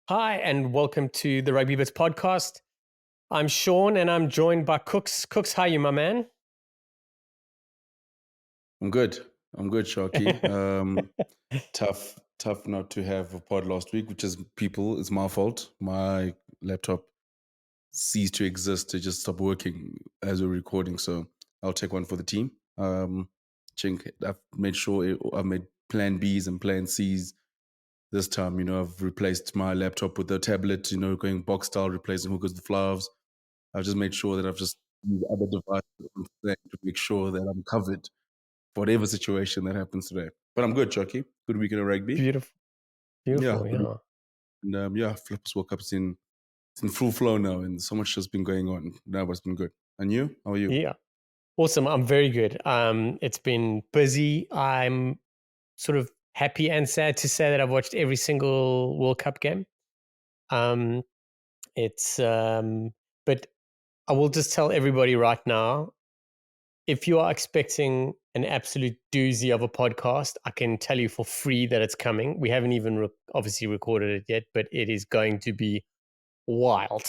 Hi, and welcome to the Rugby Bits podcast. I'm Shaun, and I'm joined by Kooks. Kooks, how are you, my man? I'm good. I'm good, Sharky. Tough not to have a pod last week, which is people. It's my fault. My laptop ceased to exist. It just stopped working as we're recording. So I'll take one for the team. I've made sure I've made plan Bs and plan Cs this time. I've replaced my laptop with a tablet, going box style, replacing hookers with flowers. I've just made sure that I've just used other devices to make sure that I'm covered for whatever situation that happens today. But I'm good, Chucky. Good weekend of rugby. Beautiful, Yeah, beautiful, good. yeah. And Flippers World Cup's in full flow now, and so much has been going on. Now, it's been good. And you? How are you? Yeah. Awesome. I'm very good. It's been busy. I'm sort of happy and sad to say that I've watched every single World Cup game. Um, it's but I will just tell everybody right now, if you are expecting an absolute doozy of a podcast, I can tell you for free that it's coming. We haven't even obviously recorded it yet, but it is going to be wild.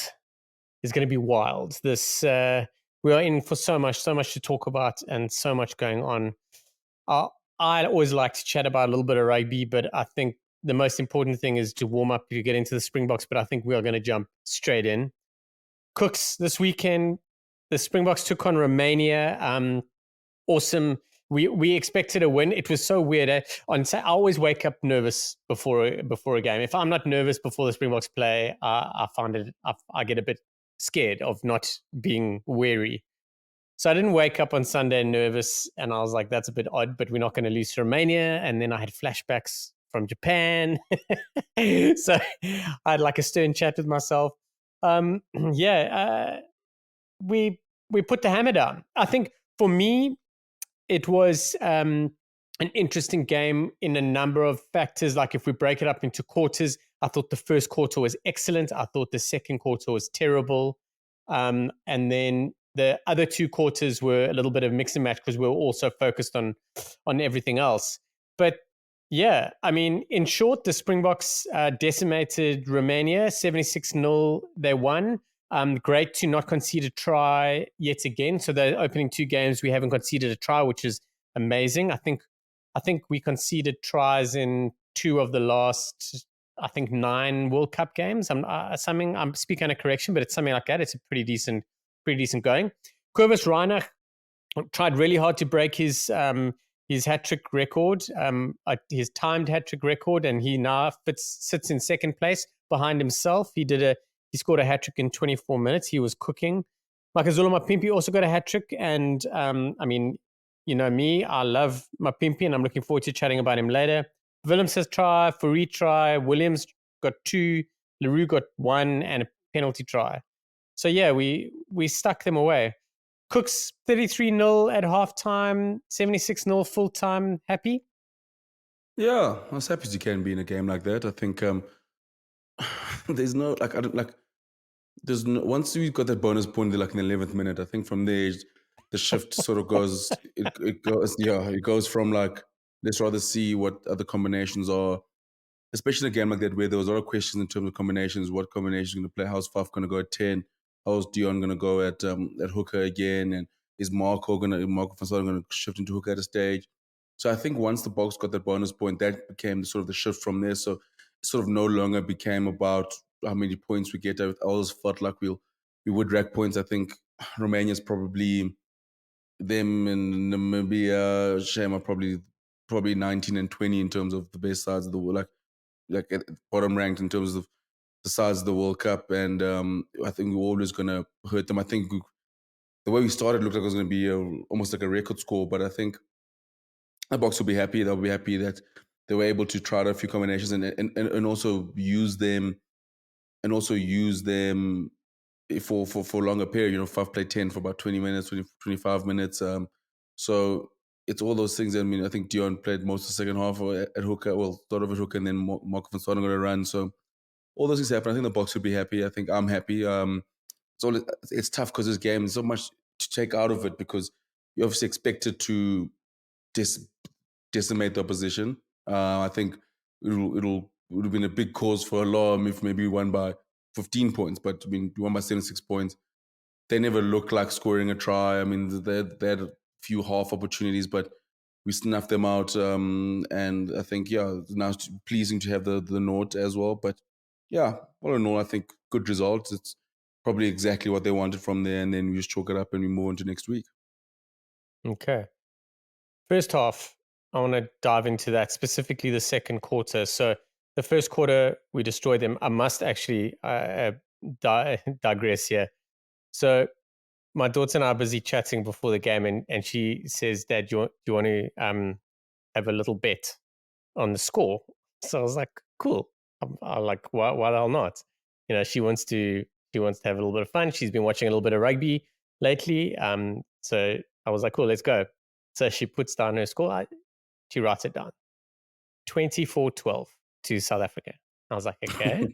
It's going to be wild. We are in for so much to talk about, and so much going on. Uh, I always like to chat about a little bit of rugby, but I think the most important thing is to warm up to get into the Springboks. But I think we are going to jump straight in. Cooks this weekend. The Springboks took on Romania. Awesome. We expected a win. It was so weird. I always wake up nervous before a game. If I'm not nervous before the Springboks play, I find it. I get a bit scared of not being wary. So I didn't wake up on Sunday nervous, and I was like, "That's a bit odd." But we're not going to lose to Romania. And then I had flashbacks from Japan. So I had like a stern chat with myself. Yeah, we put the hammer down. I think for me, it was an interesting game in a number of factors. Like if we break it up into quarters, I thought the first quarter was excellent. I thought the second quarter was terrible. And then the other two quarters were a little bit of mix and match because we were also focused on everything else. But yeah, I mean, in short, the Springboks decimated Romania 76-0. They won. Great to not concede a try yet again. So the opening two games we haven't conceded a try, which is amazing. I think we conceded tries in two of the last, I think, 9 World Cup games. I'm speaking under correction, but it's something like that. It's a pretty decent going. Kobus Reinach tried really hard to break his hat trick record, his timed hat trick record, and he now sits in second place behind himself. He scored a hat trick in 24 minutes. He was cooking. Makazula Mapimpi also got a hat trick, and I mean, you know me, I love Mapimpi, and I'm looking forward to chatting about him later. Willems has try, Fourie try, Williams got 2, Leroux got 1, and a penalty try. So yeah, we stuck them away. Cooks 33-0 at halftime, 76-0 full time. Happy? Yeah, as happy as you can be in a game like that. I think there's no like I don't like. There's no once you got that bonus point, like in the 11th minute. I think from there the shift sort of goes. It goes. Yeah, it goes from like let's rather see what other combinations are, especially in a game like that where there was a lot of questions in terms of combinations. What combination is going to play? How's Faf going to go at 10? How's Deon going to go at hooker again? And is Marco van Staden going to shift into hooker at a stage? So I think once the Box got that bonus point, that became sort of the shift from there. So it sort of no longer became about how many points we get. I always felt like we would rack points. I think Romania's probably them and Namibia, Shame are probably 19 and 20 in terms of the best sides of the world. Like at bottom ranked in terms of the size of the World Cup, and I think we're always going to hurt them. I think the way we started looked like it was going to be almost like a record score, but I think the Box will be happy. They'll be happy that they were able to try out a few combinations and also use them for a longer period. Faf played 10 for about 20 minutes, 25 minutes. So it's all those things. I mean, I think Deon played most of the second half at hooker, well, sort of at hooker, and then Malcolm Marx going to run. So all those things happen. I think the Box will be happy. I think I'm happy. So it's tough because this game, there's so much to take out of it because you're obviously expected to decimate the opposition. I think it'll would have been a big cause for alarm if maybe we won by 15 points, but I mean, we won by 76 points. They never looked like scoring a try. I mean, they had a few half opportunities, but we snuffed them out. And I think, yeah, now it's pleasing to have the note as well. But yeah, all in all, I think good results. It's probably exactly what they wanted from there. And then we just chalk it up and we move on to next week. Okay. First half, I want to dive into that, specifically the second quarter. So the first quarter, we destroyed them. I must actually digress here. So my daughter and I are busy chatting before the game, and she says, "Dad, do you want to have a little bet on the score?" So I was like, "Cool." I like, why the hell not? She wants to have a little bit of fun. She's been watching a little bit of rugby lately. So I was like, "Cool, let's go." So she puts down her score. She writes it down, 24-12 to South Africa. I was like, "Okay."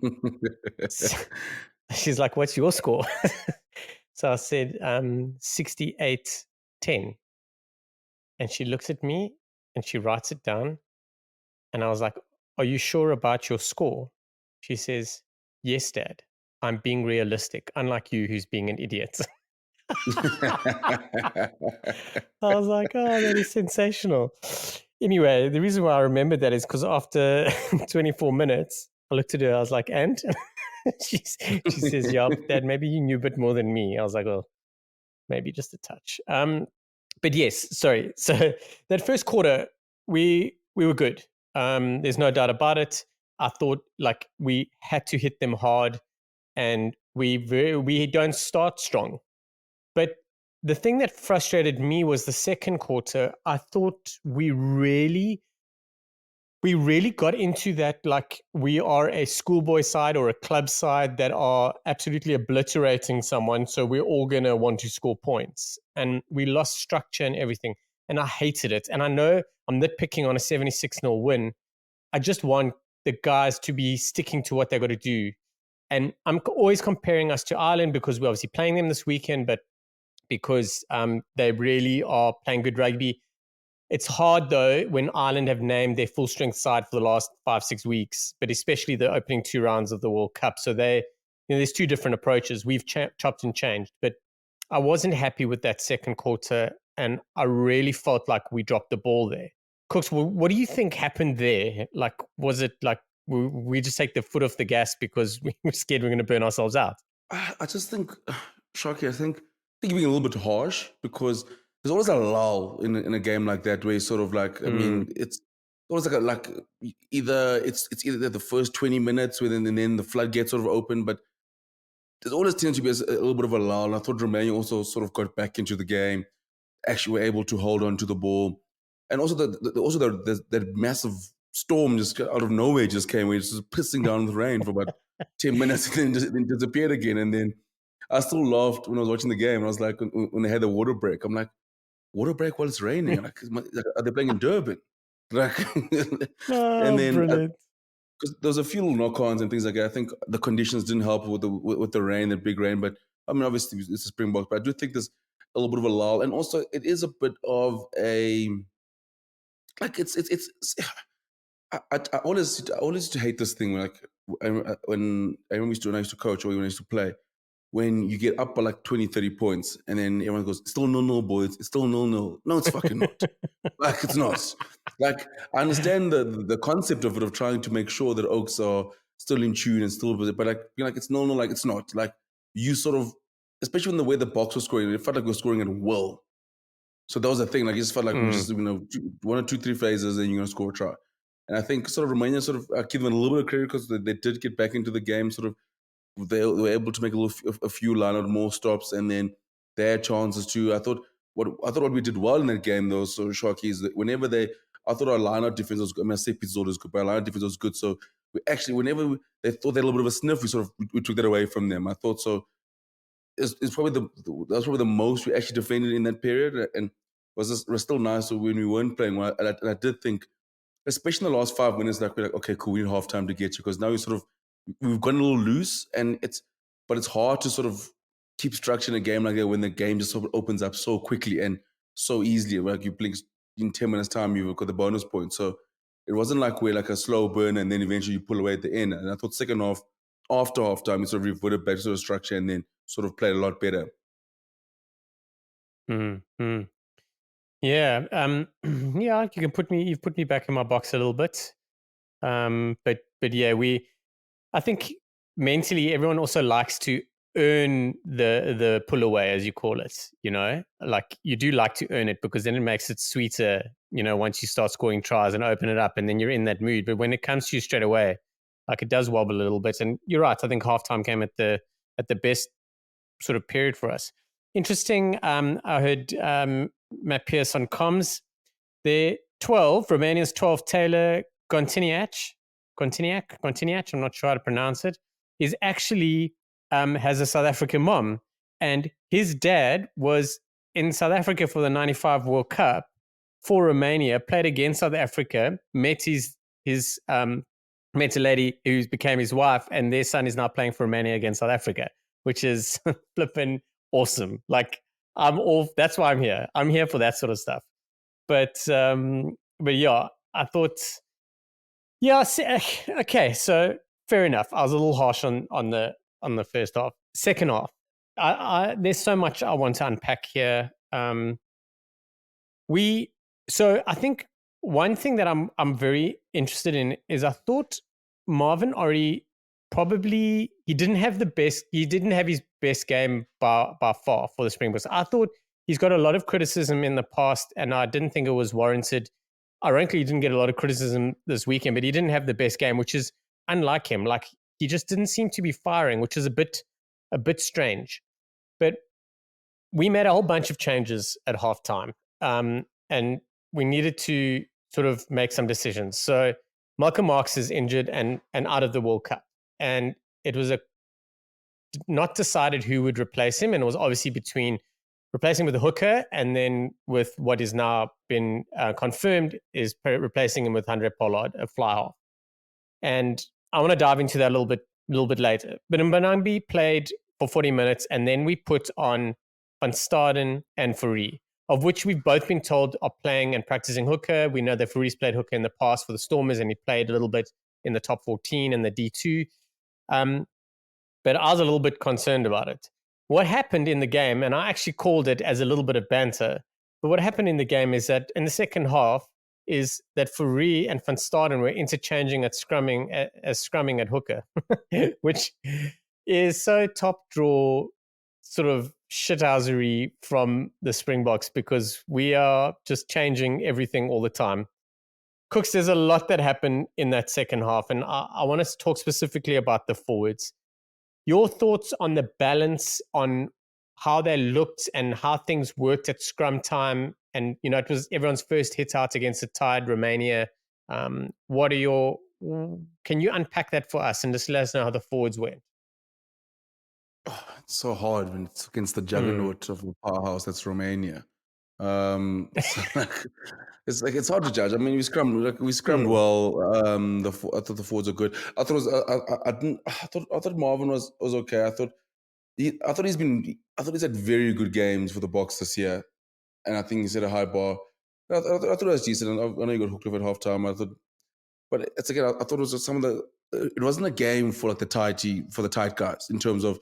So she's like, "What's your score?" So I said, 68-10. And she looks at me and she writes it down. And I was like, "Are you sure about your score?" She says, "Yes, Dad. I'm being realistic, unlike you, who's being an idiot." I was like, "Oh, that is sensational." Anyway, the reason why I remembered that is because after 24 minutes, I looked at her, I was like, "And?" She says, "Yeah, Dad, maybe you knew a bit more than me." I was like, "Well, maybe just a touch." But yes, sorry. So that first quarter, we were good. There's no doubt about it. I thought like we had to hit them hard, and we don't start strong. But the thing that frustrated me was the second quarter. I thought we really got into that, like we are a schoolboy side or a club side that are absolutely obliterating someone. So we're all going to want to score points. And we lost structure and everything. And I hated it. And I know I'm nitpicking on a 76-0 win. I just want the guys to be sticking to what they got to do. And I'm always comparing us to Ireland because we're obviously playing them this weekend, but because they really are playing good rugby. It's hard though when Ireland have named their full strength side for the last 5-6 weeks, but especially the opening 2 rounds of the World Cup. So there's 2 different approaches. We've chopped and changed, but I wasn't happy with that second quarter, and I really felt like we dropped the ball there. Cooks, what do you think happened there? Like, was it like we just take the foot off the gas because we were scared we're going to burn ourselves out? I just think, Sharky, I think you're being a little bit harsh because there's always a lull in a game like that where you sort of like, I mean, it's always like it's either the first 20 minutes within and then the floodgates sort of open, but there's always tends to be a little bit of a lull. And I thought Romania also sort of got back into the game, actually were able to hold on to the ball, and also that massive storm just out of nowhere just came, where it's just pissing down with rain for about 10 minutes and then disappeared again. And then I still laughed when I was watching the game. I was like, when they had the water break, I'm like, water break while it's raining? Like, are they playing in Durban? Like, and Oh, then brilliant. because there was a few little knock-ons and things like that. I think the conditions didn't help with the rain, the big rain. But I mean, obviously it's a Springbok, but I do think there's a little bit of a lull, and also it is a bit of a like it's I always used to hate this thing when when I remember when I used to coach or when I used to play, when you get up by like 20, 30 points and then everyone goes, it's still 0-0, boys. It's still 0-0. No, it's fucking not. Like, it's not. Like, I understand the concept of it, of trying to make sure that Oaks are still in tune and still, but like, being like, it's 0-0, like, it's not. Like, you sort of, especially when the way the box was scoring, it felt like we were scoring at will. So that was the thing. Like, it just felt like we just, one or two, 3 phases, and you're going to score a try. And I think sort of Romania sort of, I give them a little bit of credit because they did get back into the game, sort of, they were able to make a few line out more stops, and then they had chances too. I thought what we did well in that game though, so Sharky, is that I thought our line out defense was good. I mean, I say Pizzola was good, but our line out defense was good. So we actually, they thought they had a little bit of a sniff, we took that away from them. I thought so. It's probably that was probably the most we actually defended in that period, and was still nice. So when we weren't playing well, and I did think, especially in the last 5 minutes, like we're like, okay, cool, we need half time to get you, because now we've gotten a little loose, and it's hard to sort of keep structure in a game like that when the game just sort of opens up so quickly and so easily. Like, you blink in 10 minutes time, you've got the bonus point. So It wasn't like we're like a slow burn and then eventually you pull away at the end. And I thought second half, after halftime, it sort of reverted back to the structure and then sort of played a lot better. Mm. Yeah. Yeah, you've put me back in my box a little bit. But yeah, I think mentally everyone also likes to earn the pull away, as you call it. Like you do like to earn it because then it makes it sweeter. Once you start scoring tries and open it up, and then you're in that mood. But when it comes to you straight away, like it does wobble a little bit. And you're right. I think halftime came at the best sort of period for us. Interesting. I heard Matt Pierce on comms. They're 12, Romania's 12, Taylor Gontiniac, I'm not sure how to pronounce it, is actually has a South African mom. And his dad was in South Africa for the 95 World Cup for Romania, played against South Africa, met met a lady who became his wife, and their son is now playing for Romania against South Africa, which is flipping awesome. Like that's why I'm here. I'm here for that sort of stuff. But yeah, I thought, yeah, okay, so fair enough. I was a little harsh on the first half. Second half, there's so much I want to unpack here. So I think one thing that I'm very interested in is I thought Marvin Ori he didn't have his best game by far for the Springboks. I thought he's got a lot of criticism in the past, and I didn't think it was warranted. Ironically, he didn't get a lot of criticism this weekend, but he didn't have the best game, which is unlike him. Like he just didn't seem to be firing, which is a bit strange. But we made a whole bunch of changes at halftime, and we needed to sort of make some decisions. So Malcolm Marx is injured and out of the World Cup, and it was not decided who would replace him, and it was obviously between replacing with a hooker and then with what is now been confirmed is replacing him with Andre Pollard, a fly half. And I want to dive into that a little bit later. But Mbanambi played for 40 minutes, and then we put on Van Staden and Fourie, of which we've both been told are playing and practicing hooker. We know that Fourie's played hooker in the past for the Stormers, and he played a little bit in the top 14 and the D2. But I was a little bit concerned about it. What happened in the game, and I actually called it as a little bit of banter, but what happened in the game is that in the second half is that Fourie and Van Staden were interchanging as scrumming at hooker, which is so top draw sort of shithousery from the Springboks because we are just changing everything all the time. Kooks, there's a lot that happened in that second half, and I want to talk specifically about the forwards. Your thoughts on the balance on how they looked and how things worked at scrum time. And, it was everyone's first hit out against a tied Romania. Can you unpack that for us and just let us know how the forwards went? Oh, it's so hard when it's against the juggernaut of a powerhouse that's Romania. So it's hard to judge. I mean, we scrummed well. I thought the forwards are good. I thought it was, I thought Marvin was okay. I thought he's had very good games for the Boks this year, and I think he's set a high bar. I thought it was decent. And I know he got hooked up at halftime. But it's again, I thought it was some of the. It wasn't a game for like the tight guys in terms of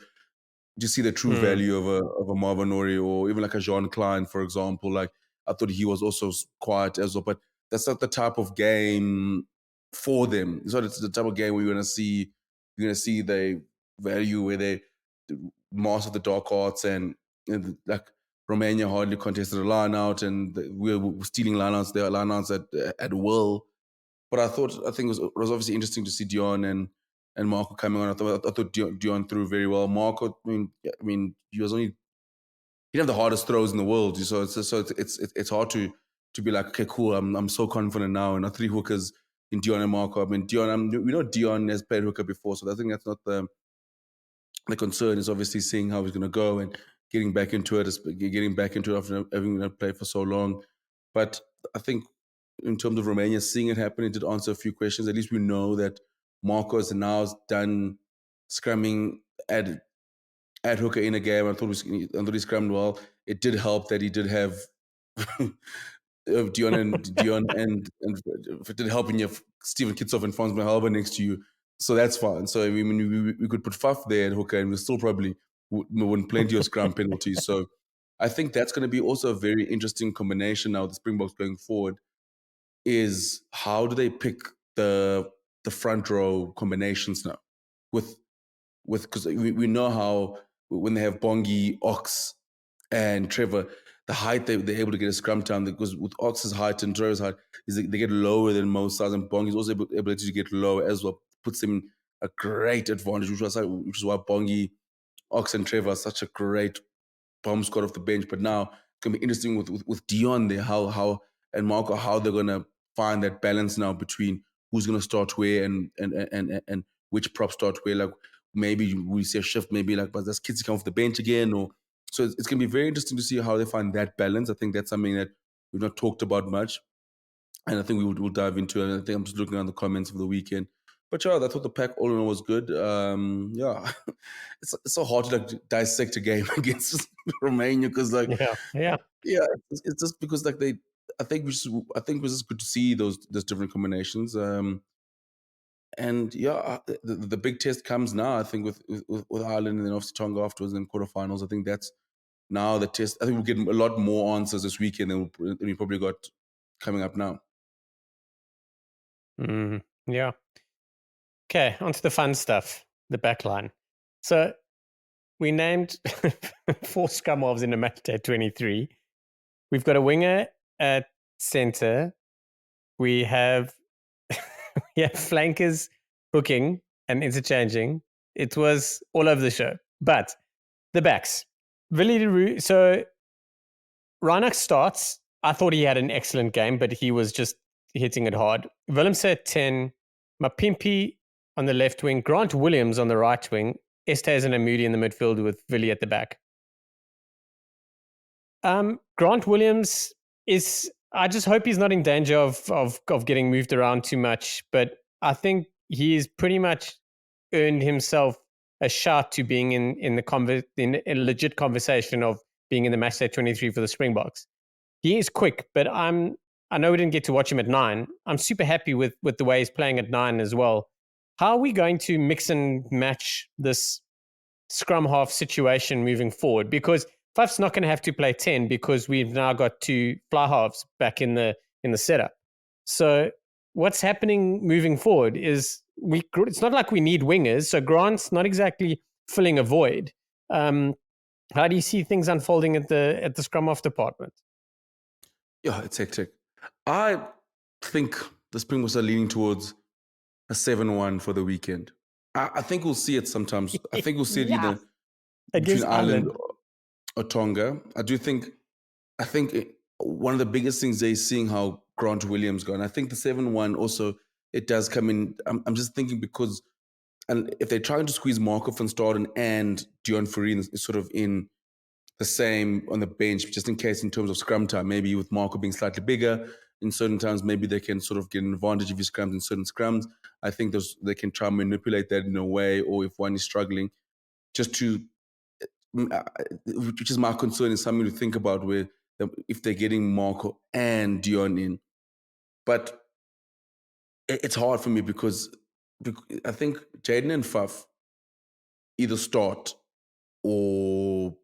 you see the true value of a Marvin Ori or even like a Jean Klein, for example. Like I thought he was also quiet as well, but that's not the type of game for them. So it's the type of game where you're gonna see the value where they master the dark arts and like Romania hardly contested a line out and we were stealing line outs at will. But I think it was obviously interesting to see Deon and Marco coming on. I thought Deon threw very well. Marco, I mean, he didn't have the hardest throws in the world. So it's hard to be like, okay, cool. I'm so confident now. And our three hookers in Deon and Marco. I mean, Deon, we know Deon has played hooker before, so I think that's not the concern. Is obviously seeing how he's going to go and getting back into it after having played for so long. But I think in terms of Romania, seeing it happen, it did answer a few questions. At least we know that Marco is now done scrumming at hooker in a game. I thought he scrummed well. It did help that he did have Dion and if it did help when you have Steven Kitsoff and Franz Mahalba next to you, so that's fine. So I mean, we could put Faf there at hooker, and we still probably win plenty of scrum penalties. So I think that's going to be also a very interesting combination now. The Springboks going forward is how do they pick the front row combinations now with because we know how when they have Bongi, Ox, and Trevor, the height they're able to get a scrum down because with Ox's height and Trevor's height is they get lower than most sides, and Bongi's also ability to get lower as well puts them in a great advantage, which is why Bongi, Ox, and Trevor are such a great bomb squad off the bench. But now it's gonna be interesting with Deon there, how and Marco, how they're gonna find that balance now between who's gonna start where and which prop start where. Like maybe we see a shift, maybe like but does Kitsi come off the bench again, or so it's gonna be very interesting to see how they find that balance. I think that's something that we've not talked about much, and I think we'll dive into it. I think I'm just looking at the comments of the weekend. But yeah, I thought the pack all in all was good. Yeah, it's so hard to like dissect a game against Romania because like Yeah. it's just because like I think it was just good to see those different combinations. And yeah, the big test comes now. I think with Ireland and then obviously Tonga afterwards in quarterfinals. I think that's now the test. I think we'll get a lot more answers this weekend than we probably got coming up now. Yeah. Okay, on to the fun stuff, the back line. So we named 4 scrum halves in the match day 23. We've got a winger at center. We have flankers hooking and interchanging. It was all over the show. But the backs. So Reinach starts. I thought he had an excellent game, but he was just hitting it hard. Willemse at 10, Mapimpi on the left wing, Grant Williams on the right wing, Esterhuizen and Moody in the midfield with Willie at the back. Grant Williams I just hope he's not in danger of getting moved around too much, but I think he's pretty much earned himself a shot to being in a legit conversation of being in the match day 23 for the Springboks. He is quick, but I know we didn't get to watch him at 9. I'm super happy with the way he's playing at 9 as well. How are we going to mix and match this scrum half situation moving forward? Because Faf's not going to have to play 10 because we've now got 2 fly halves back in the setup. So what's happening moving forward is it's not like we need wingers. So Grant's not exactly filling a void. How do you see things unfolding at the scrum half department? Yeah, it's hectic. I think the Springboks are leaning towards a 7-1 for the weekend. I think we'll see it sometimes. I think we'll see it either between Ireland or Tonga. I think one of the biggest things they're seeing how Grant Williams go. And I think the 7-1 also, it does come in. I'm just thinking because and if they're trying to squeeze Markov and Staden and Deon Fourie is sort of in the same on the bench, just in case in terms of scrum time, maybe with Marco being slightly bigger, in certain times, maybe they can sort of get an advantage if he scrums in certain scrums. I think they can try and manipulate that in a way, or if one is struggling, just to, which is my concern, is something to think about where if they're getting Marco and Deon in. But it's hard for me because I think Jaden and Faf either start or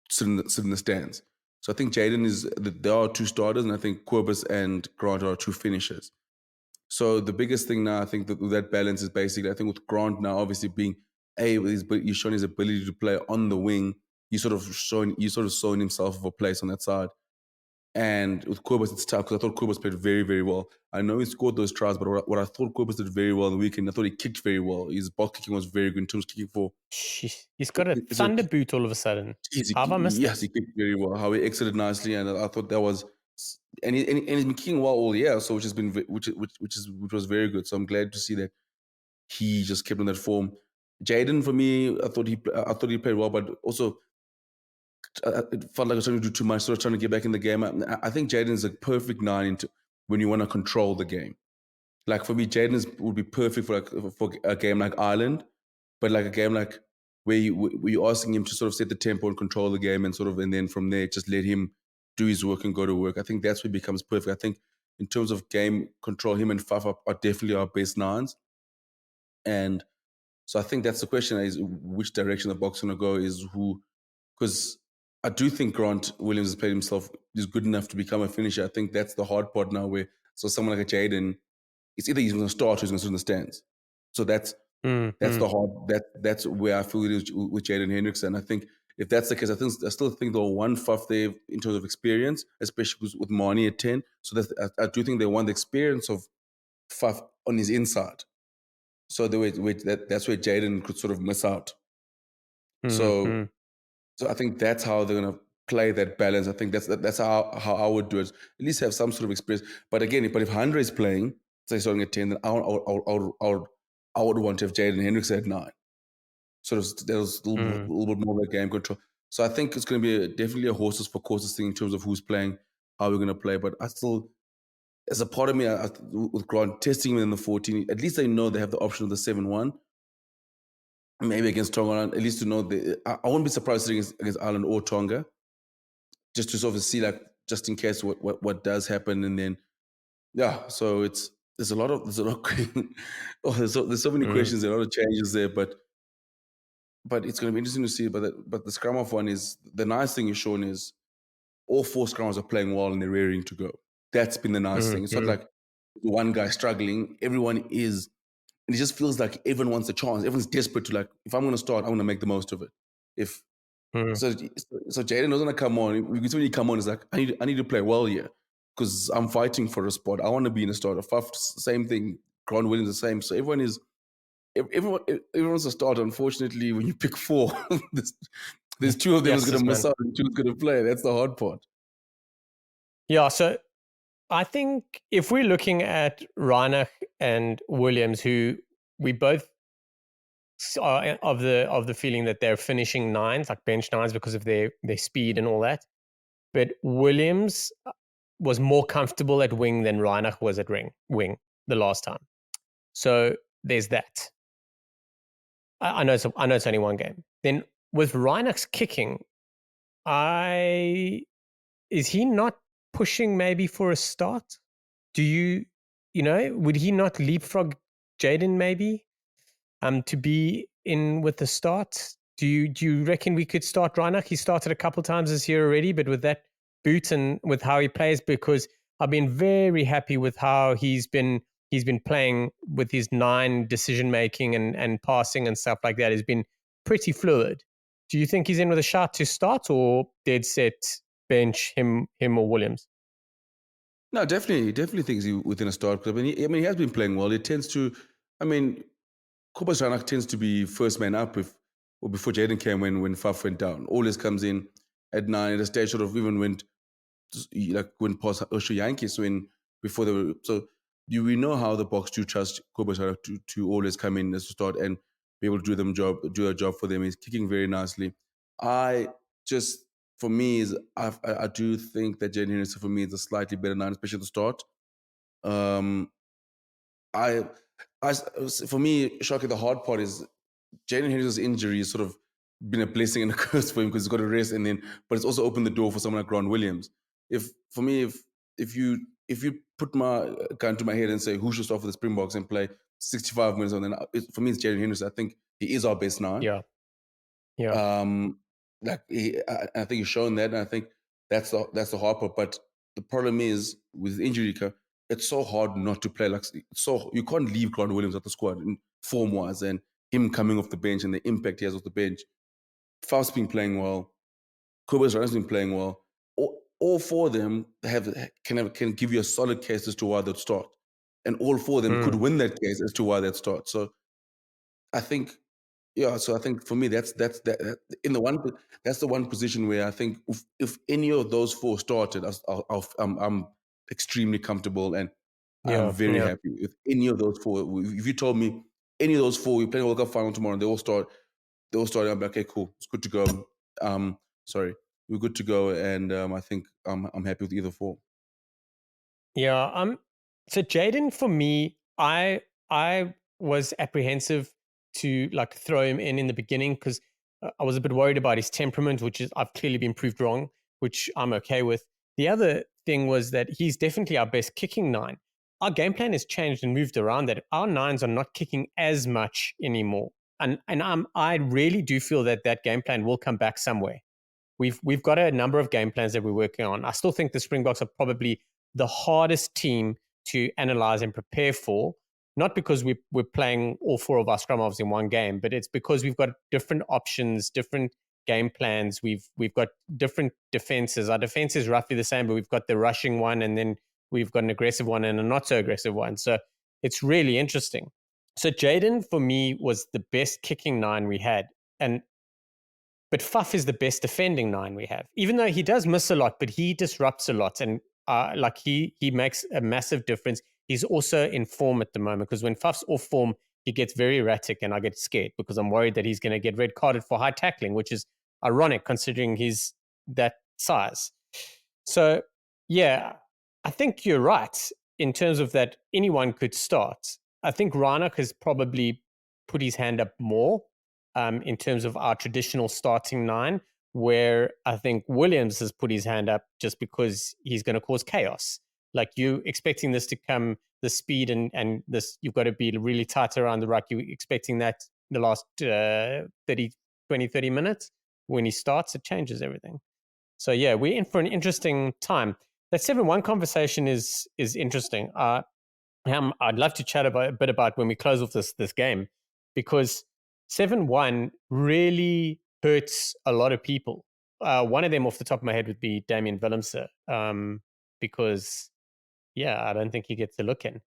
sit in the stands. So I think Jaden there are 2 starters, and I think Kobus and Grant are 2 finishers. So the biggest thing now, I think that balance is basically, I think with Grant now obviously being he's shown his ability to play on the wing. He's sort of shown himself of a place on that side. And with Kobus, it's tough because I thought Kobus played very, very well. I know he scored those tries, but what I thought Kobus did very well on the weekend, I thought he kicked very well. His box kicking was very good in terms of kicking for. He's got a thunder boot all of a sudden. How have I missed Yes, he kicked very well. How he exited nicely, and I thought that was, and he's been kicking well all year, so which was very good. So I'm glad to see that he just kept on that form. Jaden, for me, I thought he played well, but also it felt like I was trying to do too much, sort of trying to get back in the game. I think Jaden is a perfect 9 when you want to control the game. Like for me, Jaden would be perfect for a game like Ireland, but like a game like where you're asking him to sort of set the tempo and control the game, and then from there just let him do his work and go to work. I think that's where he becomes perfect. I think in terms of game control, him and Faf are definitely our best nines. And so I think that's the question: is which direction the Boks going to go? Is who? Because I do think Grant Williams has played himself. Is good enough to become a finisher. I think that's the hard part now. Where so someone like a Jaden, it's either he's going to start or he's going to sit in the stands. So that's the hard. That's where I feel it is with Jaden Hendrickson. I think if that's the case, I still think they'll one Faf there in terms of experience, especially with Marnie at 10. So I do think they want the experience of Faf on his inside. So that's where Jaden could sort of miss out. So I think that's how they're gonna play that balance. I think that's how I would do it. At least have some sort of experience. But again, if Andre is playing, say starting at 10, then I would want to have Jaden Hendricks at 9. Sort of there's a little bit more of a game control. So I think it's going to be definitely a horses for courses thing in terms of who's playing, how we're going to play. But I still, as a part of me, with Grant testing him in the 14, at least they know they have the option of the 7-1. Maybe against Tonga, at least to know I won't be surprised against Ireland or Tonga, just to sort of see like just in case what does happen, and then so there's a lot there's so many questions, a lot of changes there, but it's going to be interesting to see. But the scrum off one is the nice thing is Sean is all 4 scrummers are playing well and they're rearing to go. That's been the nice thing. It's not like one guy struggling. Everyone is. And it just feels like everyone wants a chance. Everyone's desperate to like, if I'm going to start, I'm going to make the most of it. So Jaden doesn't want to come on. When you come on, it's like, I need to play well here because I'm fighting for a spot. I want to be in a starter. Faf, same thing. Grant Williams, the same. So everyone's a starter. Unfortunately, when you pick 4, there's 2 of them who's going to miss out and 2 who's going to play. That's the hard part. Yeah, so I think if we're looking at Reinach and Williams, who we both are of the feeling that they're finishing 9s, like bench 9s, because of their speed and all that. But Williams was more comfortable at wing than Reinach was at wing the last time. So there's that. I know it's only one game. Then with Reinach's kicking, is he not pushing maybe for a start? Do would he not leapfrog Jaden maybe to be in with the start? Do you reckon we could start Reinach? He started a couple times this year already, but with that boot and with how he plays, because I've been very happy with how he's been playing with his 9 decision making and passing and stuff like that. Has been pretty fluid. Do you think he's in with a shot to start, or dead set bench him or Williams? No, definitely thinks he's within a start club. And he has been playing well. It tends to, Kobus Reinach tends to be first man up before Jaden came when Faf went down. Always comes in at 9. At a stage sort of even went past Osho Yankees before they were. So we know how the Boks do trust Kobus Reinach to always come in as a start and be able to do a job for them. He's kicking very nicely. For me, I do think that Jaden Henderson for me is a slightly better 9, especially at the start. For me, Shaki, the hard part is Jaden Henderson's injury has sort of been a blessing and a curse for him because he's got to rest, but it's also opened the door for someone like Grant Williams. If you put my gun to my head and say who should start for the Springboks and play 65 minutes, and then for me it's Jaden Henderson. I think he is our best 9. Yeah. I think he's shown that, and I think that's the hard part. But the problem is with injury, it's so hard not to play. You can't leave Grant Williams at the squad in form-wise, and him coming off the bench and the impact he has off the bench. Faf's been playing well. Kobus Reinach's been playing well. All 4 of them can give you a solid case as to why they'd start, and all 4 of them could win that case as to why they'd start. So I think. Yeah, so I think for me that's the one position where I think if any of those 4 started, I'm extremely comfortable and I'm very happy with any of those 4. If you told me any of those 4, we're playing a World Cup final tomorrow, and they all start. I'm like, okay, cool, it's good to go. We're good to go, and I think I'm happy with either 4. Yeah. So Jaden, for me, I was apprehensive to throw him in the beginning because I was a bit worried about his temperament, which I've clearly been proved wrong, which I'm okay with. The other thing was that he's definitely our best kicking nine. Our game plan has changed and moved around that our nines are not kicking as much anymore. And I really do feel that that game plan will come back somewhere. We've got a number of game plans that we're working on. I still think the Springboks are probably the hardest team to analyze and prepare for, not because we're playing all four of our scrum halves in one game, but it's because we've got different options, different game plans. We've got different defenses. Our defense is roughly the same, but we've got the rushing one, and then we've got an aggressive one and a not so aggressive one. So it's really interesting. So Jaden, for me, was the best kicking nine we had. But Fuff is the best defending nine we have, even though he does miss a lot, but he disrupts a lot. And he makes a massive difference. He's also in form at the moment, because when Fuff's off form, he gets very erratic, and I get scared because I'm worried that he's going to get red carded for high tackling, which is ironic considering he's that size. So, yeah, I think you're right in terms of that anyone could start. I think Reinach has probably put his hand up more in terms of our traditional starting nine, where I think Williams has put his hand up just because he's going to cause chaos. Like, you expecting this to come, the speed and this, you've got to be really tight around the ruck. You're expecting that the last 30 minutes. When he starts, it changes everything. So yeah, we're in for an interesting time. That 7-1 conversation is interesting. I'd love to chat a bit about when we close off this game, because 7-1 really hurts a lot of people. One of them off the top of my head would be Damian Willemse, because, yeah, I don't think he gets a look in.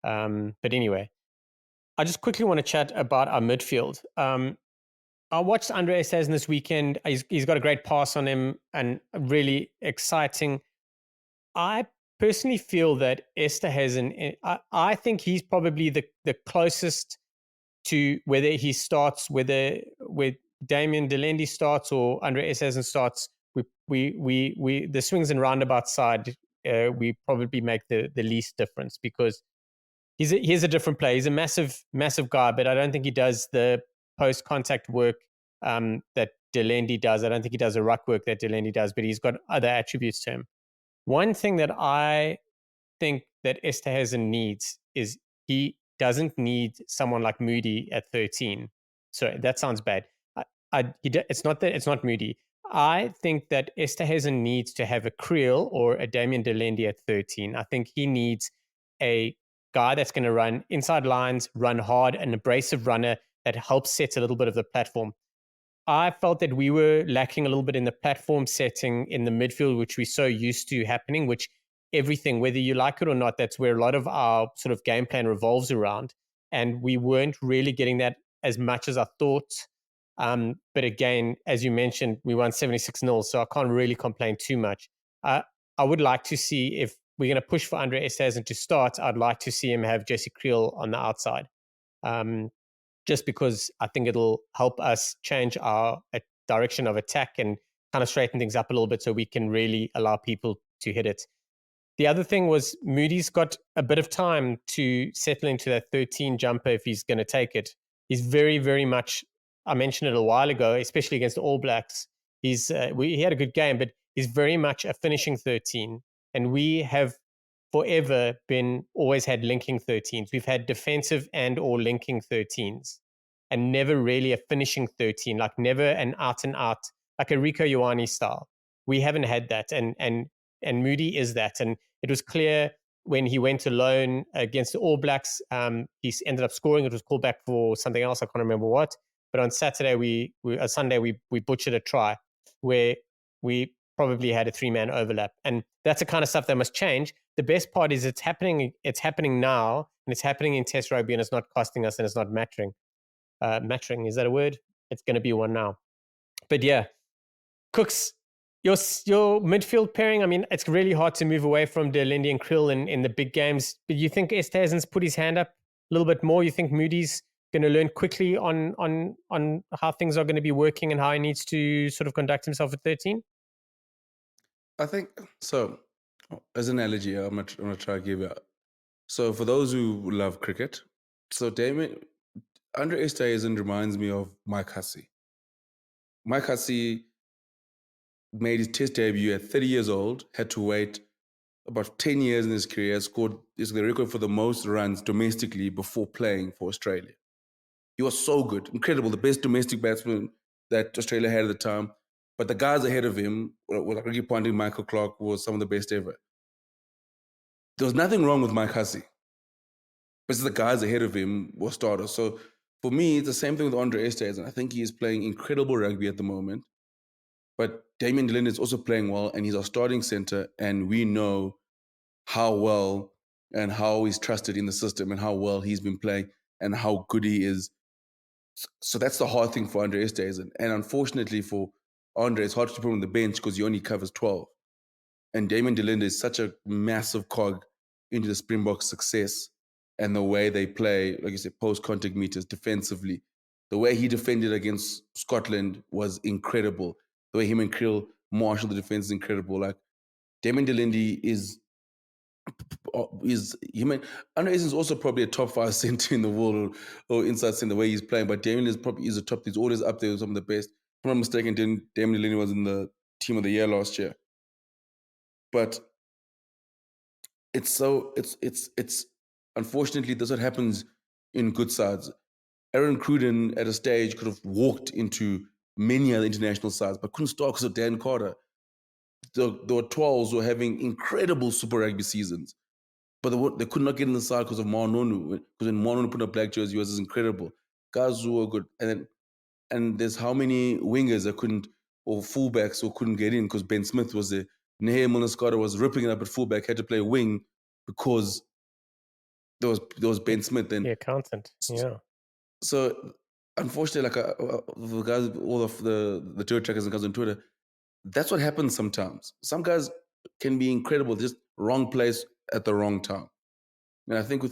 But anyway, I just quickly want to chat about our midfield. I watched Andre Esterhuizen this weekend. He's got a great pass on him and really exciting. I personally feel that Esterhuizen, I think he's probably the closest to whether he starts, whether with Damien Delendi starts or Andre Esterhuizen starts. We the swings and roundabout side, we probably make the least difference, because he's a different player. He's a massive guy, but I don't think he does the post contact work that Delendi does. I don't think he does the ruck work that Delendi does, but he's got other attributes to him. One thing that I think that Esterhuizen needs is he doesn't need someone like Moody at 13. Sorry, that sounds bad. It's not Moody. I think that Esterhuizen needs to have a Creel or a Damien Delendi at 13. I think he needs a guy that's going to run inside lines, run hard, an abrasive runner that helps set a little bit of the platform. I felt that we were lacking a little bit in the platform setting in the midfield, which we're so used to happening, which everything, whether you like it or not, that's where a lot of our sort of game plan revolves around. And we weren't really getting that as much as I thought. But again, as you mentioned, we won 76-0, so I can't really complain too much. I would like to see, if we're going to push for Andre Esterhuizen to start, I'd like to see him have Jesse Creel on the outside. Just because I think it'll help us change our direction of attack and kind of straighten things up a little bit, so we can really allow people to hit it. The other thing was Moody's got a bit of time to settle into that 13 jumper if he's going to take it. He's very, very much, I mentioned it a while ago, especially against the All Blacks. He had a good game, but he's very much a finishing 13. And we have forever always had linking 13s. We've had defensive and or linking 13s, and never really a finishing 13, like never an out and out, like a Rico Ioane style. We haven't had that. And Moody is that. And it was clear when he went alone against the All Blacks, he ended up scoring. It was called back for something else. I can't remember what. But on Saturday, Sunday, we butchered a try where we probably had a 3-man overlap. And that's the kind of stuff that must change. The best part is it's happening now, and it's happening in Test rugby, and it's not costing us, and it's not mattering. Mattering, is that a word? It's going to be one now. But yeah, Kooks, your midfield pairing, I mean, it's really hard to move away from Delendi and Krill in the big games. But you think Esterhuizen's put his hand up a little bit more? You think Moody's going to learn quickly on how things are going to be working and how he needs to sort of conduct himself at 13? I think so. As an analogy, I'm gonna try to give you. So for those who love cricket, so Andre Esterhuizen reminds me of Mike Hussey. Mike Hussey made his test debut at 30 years old, had to wait about 10 years in his career, scored is the record for the most runs domestically before playing for Australia. He was so good, incredible, the best domestic batsman that Australia had at the time. But the guys ahead of him, like Ricky Ponting, Michael Clark, was some of the best ever. There was nothing wrong with Mike Hussey, but the guys ahead of him were starters. So for me, it's the same thing with Andre Esterhuizen. I think he is playing incredible rugby at the moment. But Damian Delinde is also playing well, and he's our starting center, and we know how well and how he's trusted in the system and how well he's been playing and how good he is. So that's the hard thing for Andre Esterhuizen. And unfortunately for Andre, it's hard to put him on the bench because he only covers 12. And Damian Delinde is such a massive cog into the Springboks' success and the way they play, like you said, post-contact meters defensively. The way he defended against Scotland was incredible. The way him and Krill marshal the defense is incredible. Like Damian Delinde is human. Andre is also probably a top 5 center in the world or inside center the way he's playing, but Damien is probably a top. He's always up there with some of the best. If I'm not mistaken, Damien Delinde was in the team of the year last year. But it's unfortunately that's what happens in good sides. Aaron Cruden at a stage could have walked into many other international sides, but couldn't start because of Dan Carter. There were 12s who were having incredible Super Rugby seasons. But they could not get in the side because of Manonu. Because when Manonu put a black jersey, he was incredible. Guys who were good. And there's how many wingers that couldn't, or fullbacks who couldn't get in because Ben Smith was there. Nehe Munaskara was ripping it up at fullback, had to play wing because there was Ben Smith. And yeah, accountant. Yeah. So unfortunately, like the guys, all of the tour trackers and guys on Twitter, that's what happens sometimes. Some guys can be incredible, just wrong place at the wrong time. And I think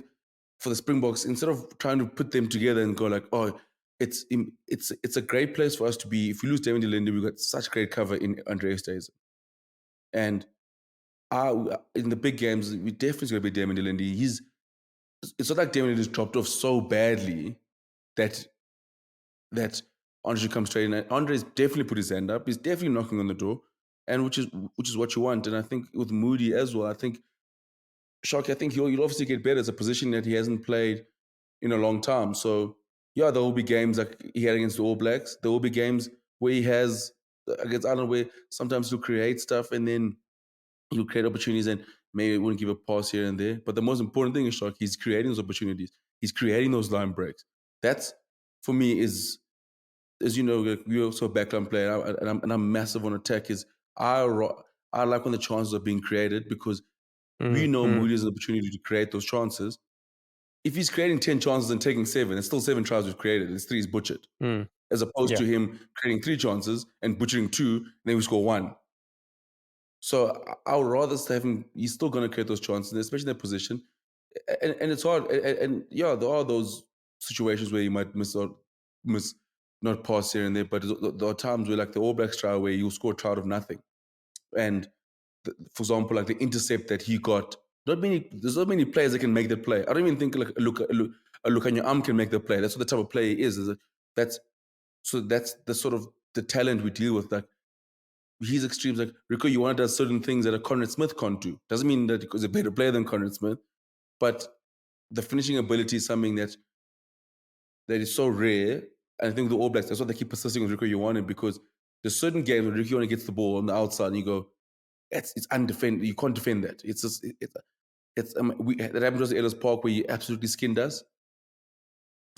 for the Springboks, instead of trying to put them together and go like, oh, it's a great place for us to be. If we lose David Delinde, we've got such great cover in Andre Esterhuizen. And in the big games, we definitely going to be David Delinde. It's not like David is dropped off so badly that Andre comes straight in. Andre's definitely put his hand up. He's definitely knocking on the door, and which is what you want. And I think with Moody as well, I think Sharky, I think he'll obviously get better. It's a position that he hasn't played in a long time. So yeah, there will be games like he had against the All Blacks. There will be games where he has against Ireland where sometimes he'll create stuff and then he'll create opportunities and maybe wouldn't give a pass here and there. But the most important thing is Sharky, he's creating those opportunities. He's creating those line breaks. That's for me is, as you know, like we're also a backline player and I'm massive on attack. I like when the chances are being created because we know Moody has an opportunity to create those chances. If he's creating 10 chances and taking 7, it's still 7 tries we've created. It's 3 is butchered. As opposed to him creating 3 chances and butchering 2, and then we score 1. So I would rather have him, he's still going to create those chances, especially in that position. And it's hard. And yeah, there are those situations where you might miss not pass here and there, but there are times where like the All Blacks trial where you'll score a try out of nothing. And for example, like the intercept that he got, there's not many players that can make that play. I don't even think like a look on your arm can make the play. That's what the type of player he is. That's the sort of the talent we deal with. Like he's extremes. Like Rico, you want to do certain things that a Conrad Smith can't do. Doesn't mean that he's a better player than Conrad Smith, but the finishing ability is something that is so rare. And I think the All Blacks, that's what they keep persisting with Rico Ioane because there's certain games when Rico Ioane gets the ball on the outside and you go, it's undefended. You can't defend that. It's just that happened to us at Ellis Park where he absolutely skinned us.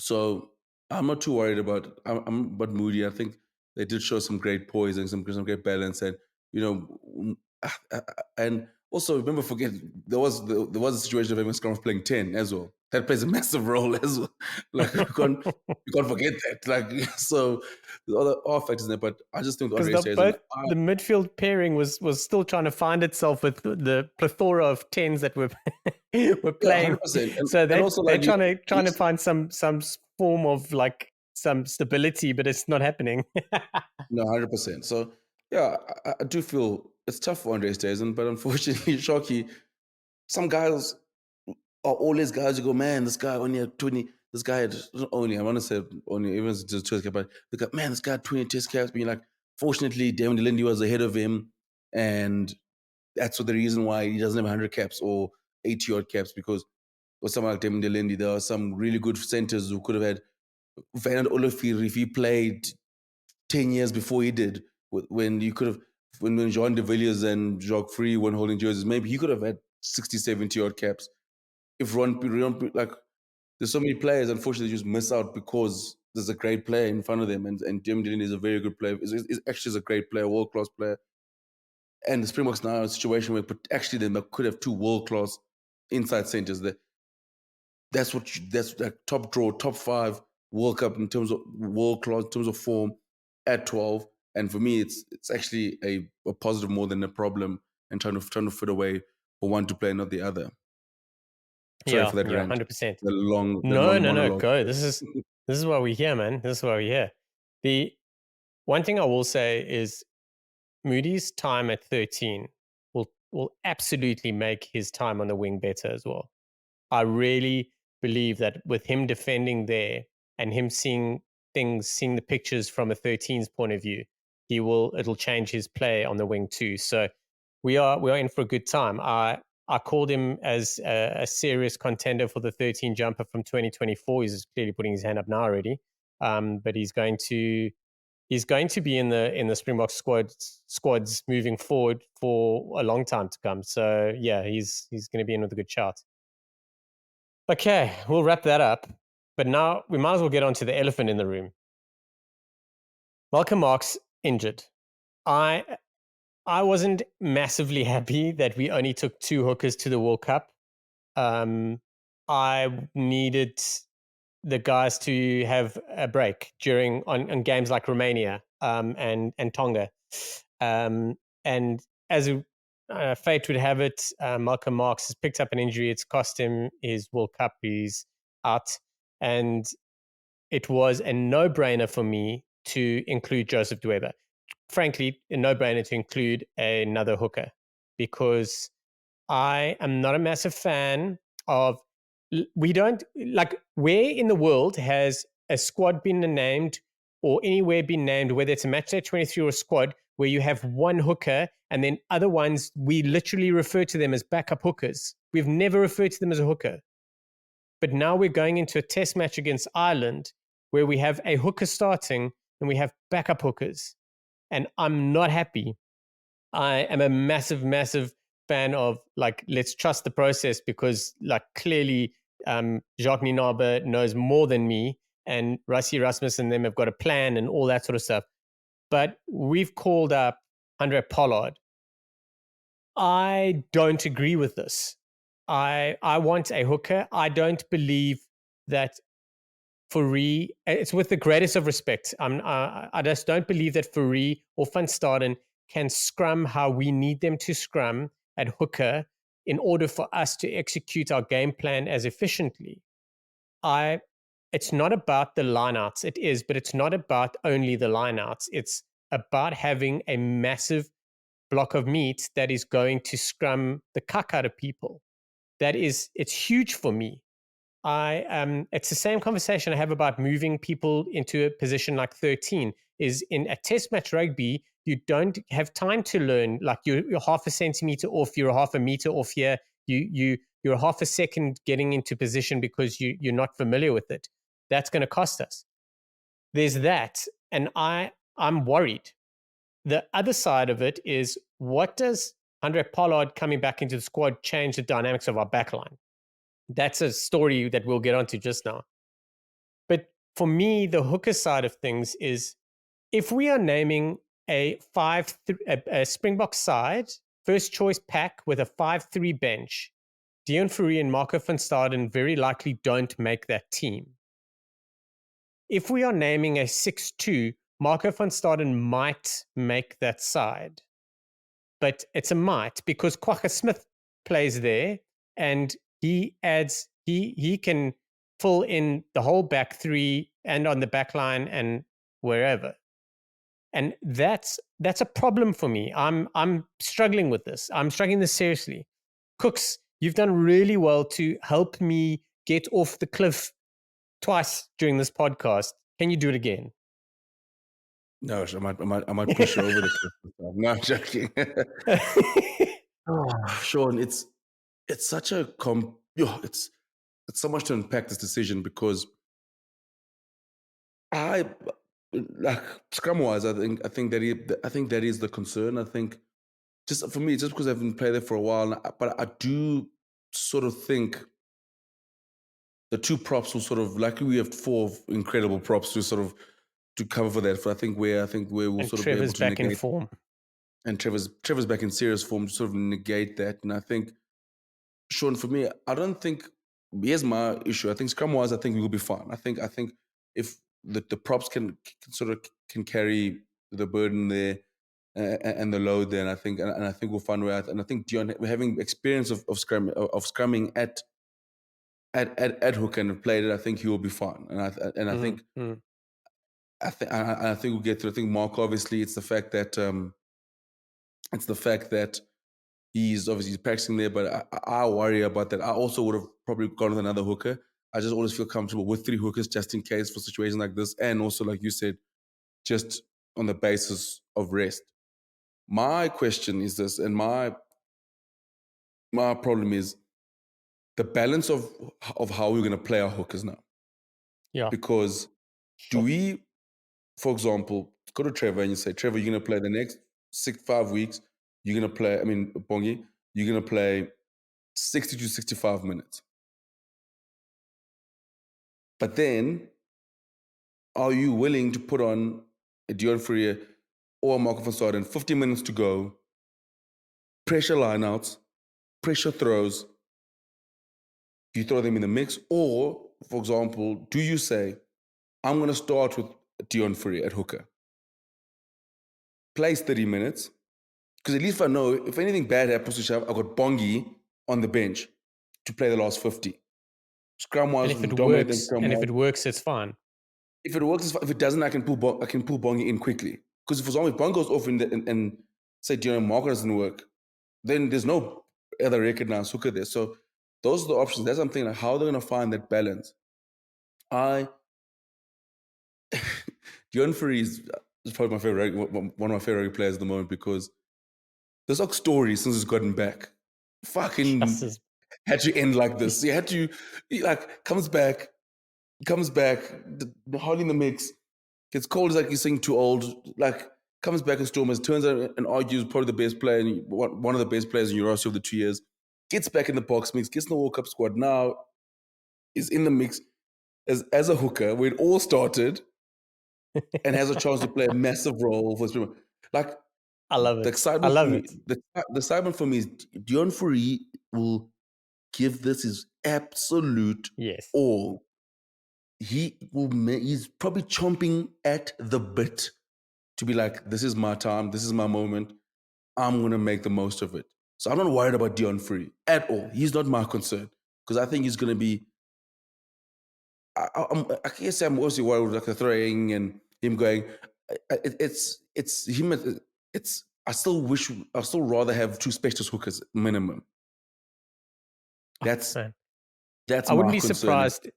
So I'm not too worried about Moody. I think they did show some great poise and some great balance, and and also remember, forget there was a situation of him Scrum playing 10 as well. That plays a massive role as well. Like you can't forget that. Like so, the other factors in there. But I just think because the midfield pairing was still trying to find itself with the plethora of 10s that were playing. Yeah, so they're trying to find some form of like some stability, but it's not happening. No, 100%. So yeah, I do feel it's tough for Andre Esterhuizen, but unfortunately, Shocky, some guys are always guys who go, man, this guy only had 20. This guy had only, I want to say only, even just test cap, but they go, man, this guy had 20 test caps. Being like, Fortunately, Deon Lindy was ahead of him, and that's the reason why he doesn't have 100 caps or 80 odd caps, because with someone like Deon Lindy, there are some really good centers who could have had Fernand Olivier if he played 10 years before he did, when you could have, when Jean de Villiers and Jacques Fourie weren't holding jerseys, maybe he could have had 60, 70 odd caps. If like, there's so many players, unfortunately, just miss out because there's a great player in front of them, and Jim Dillon is a very good player. Is actually a great player, world class player. And the Springboks now in a situation where actually they could have two world class inside centers. That's like top draw, top 5 World Cup in terms of world class, in terms of form at 12. And for me, it's actually a positive more than a problem, and trying to fit away for one to play, not the other. Sorry Yeah, for that yeah, rant. 100%. The long No, monologue. go. This is why we're here, man. This is why we're here. The one thing I will say is Moody's time at 13 will absolutely make his time on the wing better as well. I really believe that with him defending there and him seeing the pictures from a 13's point of view, it'll change his play on the wing too. So we are in for a good time. I called him as a serious contender for the 13 jumper from 2024. He's clearly putting his hand up now already, but he's going to be in the Springbok squads moving forward for a long time to come. So yeah, he's going to be in with a good shot. Okay, we'll wrap that up. But now we might as well get on to the elephant in the room. Malcolm Marx injured. I wasn't massively happy that we only took 2 hookers to the World Cup. I needed the guys to have a break on games like Romania and Tonga. And as fate would have it, Malcolm Marx has picked up an injury. It's cost him his World Cup. He's out. And it was a no-brainer for me to include Joseph Dweba. Frankly, a no-brainer to include another hooker, because I am not a massive fan of, we don't, like, where in the world has a squad been named, or anywhere been named, whether it's a matchday 23 or a squad, where you have one hooker and then other ones, we literally refer to them as backup hookers. We've never referred to them as a hooker. But now we're going into a test match against Ireland where we have a hooker starting and we have backup hookers. And I'm not happy. I am a massive, massive fan of, like, let's trust the process, because, like, clearly Jacques Nienaber knows more than me, and Rassie Erasmus and them have got a plan and all that sort of stuff. But we've called up Andre Pollard. I don't agree with this. I want a hooker. I don't believe that Fourie, it's with the greatest of respect, I just don't believe that Fourie or Van Staden can scrum how we need them to scrum at hooker in order for us to execute our game plan as efficiently. It's not about the lineouts. It is, but it's not about only the lineouts. It's about having a massive block of meat that is going to scrum the cuck out of people. It's huge for me. It's the same conversation I have about moving people into a position like 13. Is in a test match rugby, you don't have time to learn. Like, you're half a centimeter off, you're half a meter off here. You're half a second getting into position because you're not familiar with it. That's going to cost us. There's that, and I'm worried. The other side of it is, what does Andre Pollard coming back into the squad change the dynamics of our backline? That's a story that we'll get onto just now. But for me, the hooker side of things is, if we are naming a Springbok side, first choice pack with a 5-3 bench, Deon Fourie and Marco van Staden very likely don't make that team. If we are naming a 6-2, Marco van Staden might make that side. But it's a might, because Kwagga Smith plays there, and he can fill in the whole back 3 and on the back line and wherever. And that's a problem for me. I'm struggling with this. I'm struggling this seriously. Kooks, you've done really well to help me get off the cliff twice during this podcast. Can you do it again? No, I might push you over the cliff this time. No, I'm joking. Oh, Sean, it's such a it's so much to unpack this decision because I like scrum wise. I think that is the concern. I think just for me, just because I've been playing there for a while, but I do sort of think the two props will sort of like we have four incredible props to sort of to cover for that. For I think where we'll And sort of be able Trevor's to back in negate, form. and Trevor's back in serious form to sort of negate that. And I think Sean, for me, I don't think here's my issue. I think scrum wise, I think we will be fine. I think if the props can sort of can carry the burden there and the load there, and I think we'll find a way out. And I think Deon, we're having experience of scrumming at hook and played it. I think he will be fine. And I think Mm-hmm. I think we'll get through. I think Mark, obviously, it's the fact that he's practicing there, but I worry about that. I also would have probably gone with another hooker. I just always feel comfortable with three hookers just in case for situations like this, and also like you said, just on the basis of rest. My question is this, and my problem is the balance of how we're going to play our hookers now. Yeah, Because do sure. we, for example, go to Trevor and you say, Trevor, you're going to play the next 5 weeks. You're going to play. I mean, Bongi, you're going to play 60 to 65 minutes. But then, are you willing to put on a Deon Fourie or a Malcolm Staden 50 minutes to go, pressure lineouts, pressure throws? Do you throw them in the mix? Or, for example, do you say, I'm going to start with Deon Fourie at hooker, plays 30 minutes, because at least if I know if anything bad happens to Shav, I've got Bongi on the bench to play the last 50. Scrum And wise, we if can it dominate them works, scrum wise. it's fine. If it works, if it doesn't, I can pull Bongi in quickly. Because for example, if Bongi goes off and say Deon Marker doesn't work, then there's no other recognized hooker there. So those are the options. That's something like how they're going to find that balance. Deon Fourie is probably my favorite, one of my favorite players at the moment because there's like story since he's gotten back. Just Fucking as had to end like this. He like comes back, hardly in the mix, gets cold, is like he's saying too old, like comes back and storms, turns out and argues probably the best player, one of the best players in Eurosea of the 2 years, gets back in the box mix, gets in the World Cup squad, now is in the mix as a hooker where it all started and has a chance to play a massive role for Springbok. Like I love the it. I excitement for love me, it. the excitement for me is Deon Fourie will give this his absolute Yes. all. He's probably chomping at the bit to be like, this is my time, this is my moment. I'm gonna make the most of it. So I'm not worried about Deon Fourie at all. He's not my concern because I think he's gonna be. I can't say I'm also worried with like the throwing and him going. It's him. It's I still rather have two specialist hookers minimum. Oh, That's man. that's I wouldn't my be concern. surprised.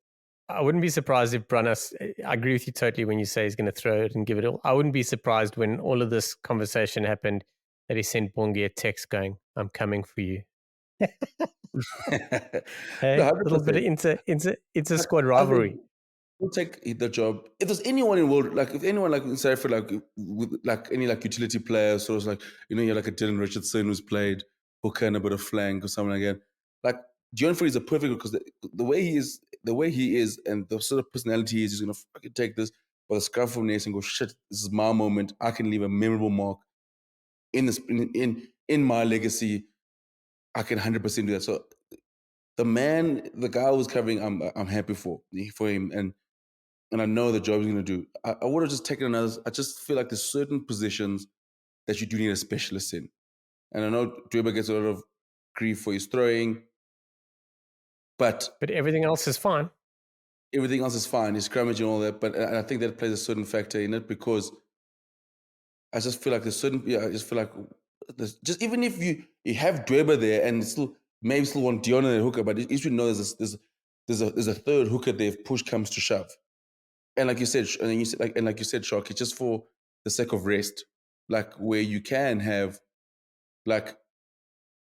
I wouldn't be surprised if Branus, I agree with you totally when you say he's going to throw it and give it all. I wouldn't be surprised when all of this conversation happened that he sent Bongi a text going, I'm coming for you. No, Hey, a little bit 100%. of inter Like, squad I think rivalry. we'll take the job. If there's anyone in the world, like if anyone like in South Africa, like with like any like utility players, sort of like you're like a Dylan Richardson who's played hooker and a bit of flank or something like that. Like Deon Fourie is a perfect because the way he is, and the sort of personality he is, he's gonna fucking take this by the scruff of neck and go, shit, this is my moment. I can leave a memorable mark in this in my legacy. I can 100% do that. So the guy who's covering, I'm happy for him, and I know the job he's going to do. I would have just taken another. I just feel like there's certain positions that you do need a specialist in. And I know Dweber gets a lot of grief for his throwing, but But everything else is fine. everything else is fine. His scrummage and all that. But I think that plays a certain factor in it because I just feel like there's certain. Yeah, I just feel like just even if you have Dweber there and still maybe still want Deon and a hooker, but you should know there's a third hooker there if push comes to shove. And like you said, Shark, it's just for the sake of rest, like where you can have like,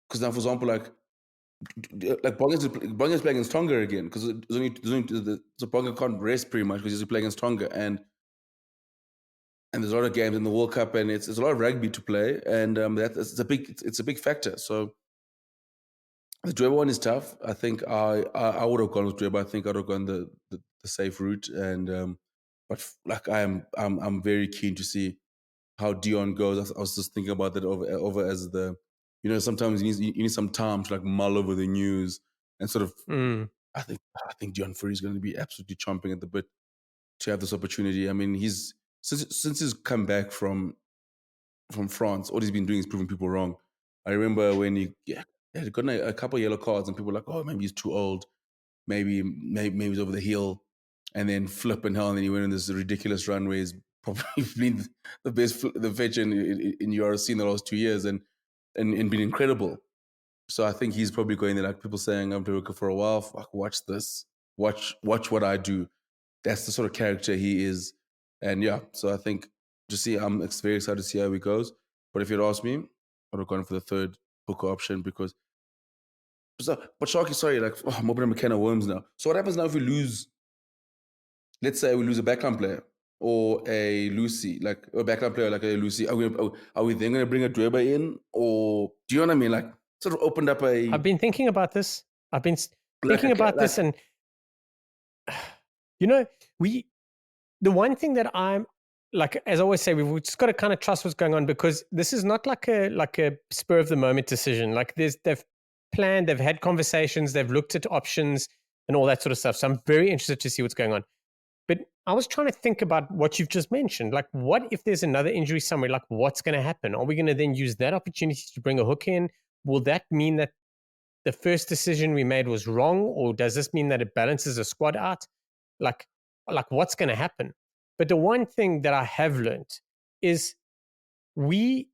because now for example like Bonga is playing against Tonga again because so Bonga can't rest pretty much because he's playing against Tonga and there's a lot of games in the World Cup and it's a lot of rugby to play and it's a big factor. So the Dweba one is tough. I think I would have gone with Dweba. I think I'd have gone the safe route and but like I'm very keen to see how Deon goes. I was just thinking about that over as sometimes you need some time to like mull over the news and sort of. I think Deon Fourie is going to be absolutely chomping at the bit to have this opportunity. I mean, he's since he's come back from France, all he's been doing is proving people wrong. I remember when he got a couple of yellow cards and people were like, oh, maybe he's too old. Maybe he's over the hill, and then flip and hell, and then he went on this ridiculous run where he's probably been the best the veteran in URC in the last 2 years and been incredible. So I think he's probably going there like people saying, I'm America for a while. Fuck, watch this. Watch what I do. That's the sort of character he is. And yeah, so I think I'm very excited to see how he goes. But if you'd ask me, I'd have gone for the third hooker option because. But Sharky, sorry, like I'm opening a can of worms now. So what happens now if we lose? Let's say we lose a backline player or a Lucy, like a backline player like a Lucy. Are we then going to bring a Dweba in, or do you know what I mean? Like sort of opened up a. I've been thinking about this. I've been thinking about this, and the one thing that I'm like, as I always say, we've just got to kind of trust what's going on because this is not like a spur of the moment decision. Like they've planned, they've had conversations, they've looked at options and all that sort of stuff. So I'm very interested to see what's going on. But I was trying to think about what you've just mentioned. Like, what if there's another injury somewhere? Like, what's going to happen? Are we going to then use that opportunity to bring a hook in? Will that mean that the first decision we made was wrong? Or does this mean that it balances the squad out? Like what's going to happen? But the one thing that I have learned is the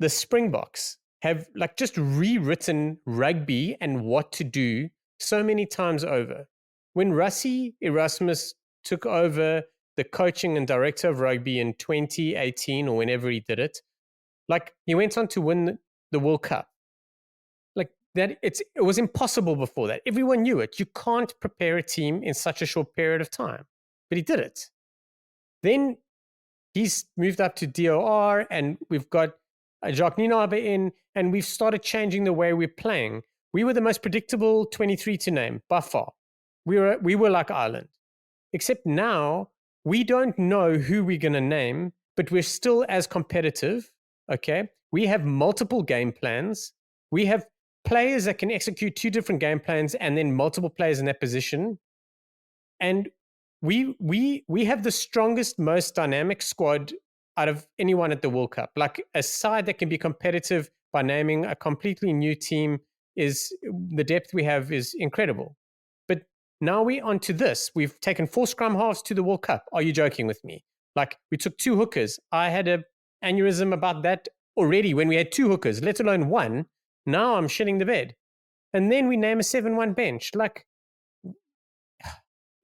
Springboks, have like just rewritten rugby and what to do so many times over. When Hussey Erasmus took over the coaching and director of rugby in 2018 or whenever he did it, like he went on to win the World Cup. Like that, it was impossible before that. Everyone knew it. You can't prepare a team in such a short period of time, but he did it. Then he's moved up to DOR and we've got Jacques Nienaber in, and we've started changing the way we're playing. We were the most predictable 23 to name by far. We were like Ireland. Except now we don't know who we're going to name, but we're still as competitive. Okay. We have multiple game plans. We have players that can execute 2 different game plans and then multiple players in that position. And we have the strongest, most dynamic squad out of anyone at the World Cup. Like a side that can be competitive by naming a completely new team is the depth we have is incredible. But now we're onto this. We've taken 4 scrum halves to the World Cup. Are you joking with me? Like we took 2 hookers. I had an aneurysm about that already when we had 2 hookers, let alone 1. Now I'm shitting the bed. And then we name a 7-1 bench. Like,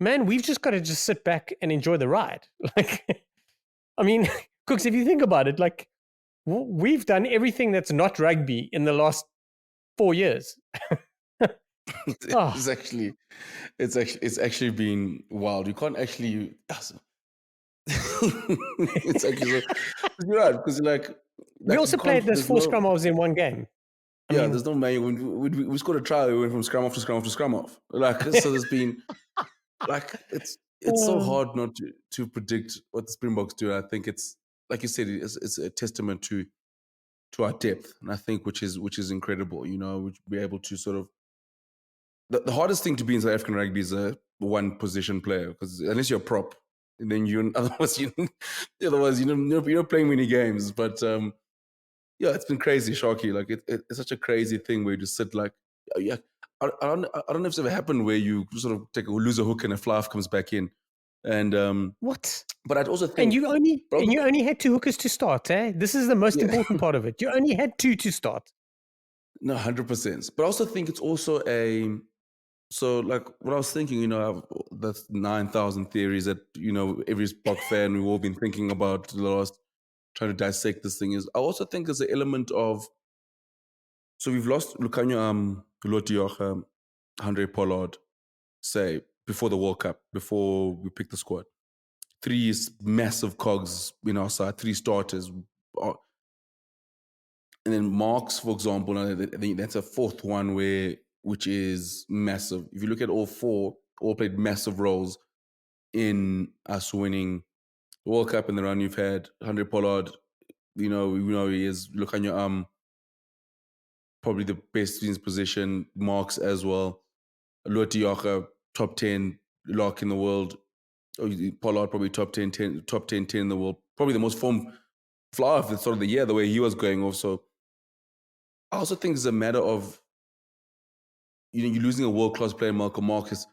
man, we've just got to just sit back and enjoy the ride. Like, I mean, Kooks, if you think about it, like we've done everything that's not rugby in the last 4 years. It's actually been wild. You can't actually. It's actually you're right because we also played those 4 scrum halves in one game. I mean, there's no manual. We scored a try. We went from scrum off to scrum off to scrum off. Like so, there's been like it's so hard not to predict what the Springboks do. I think it's like you said, it's a testament to our depth, and I think which is incredible. You know, we're able to sort of. The hardest thing to be in South African rugby is a one position player because unless you're a prop, and then otherwise you're not playing many games. But yeah, it's been crazy, Sharky. Like it's such a crazy thing where you just sit like, yeah. I don't know if it's ever happened where you sort of lose a hook and a fly half comes back in, and what? But I'd also think, and you only had 2 hookers to start. This is the most important part of it. You only had 2 to start. No, 100%. But I also think it's also so like what I was thinking, that's 9,000 theories that every Spok fan we've all been thinking about the last trying to dissect this thing is I also think there's an element of, so we've lost Lukhanyo Lotioch, Andre Pollard, say, before the World Cup, before we picked the squad. 3 massive cogs in our side, 3 starters. And then Marx, for example, I think that's a 4th one which is massive. If you look at all 4, all played massive roles in us winning the World Cup in the run you've had. Andre Pollard, we know he is. Lukhanyo, probably the best in his position. Marx as well. Lotioch, top 10 lock in the world. Pollard probably top 10 in the world. Probably the most formed flyer of the sort of the year, the way he was going off. So I also think it's a matter of, you're losing a world-class player, Malcolm Marx. It's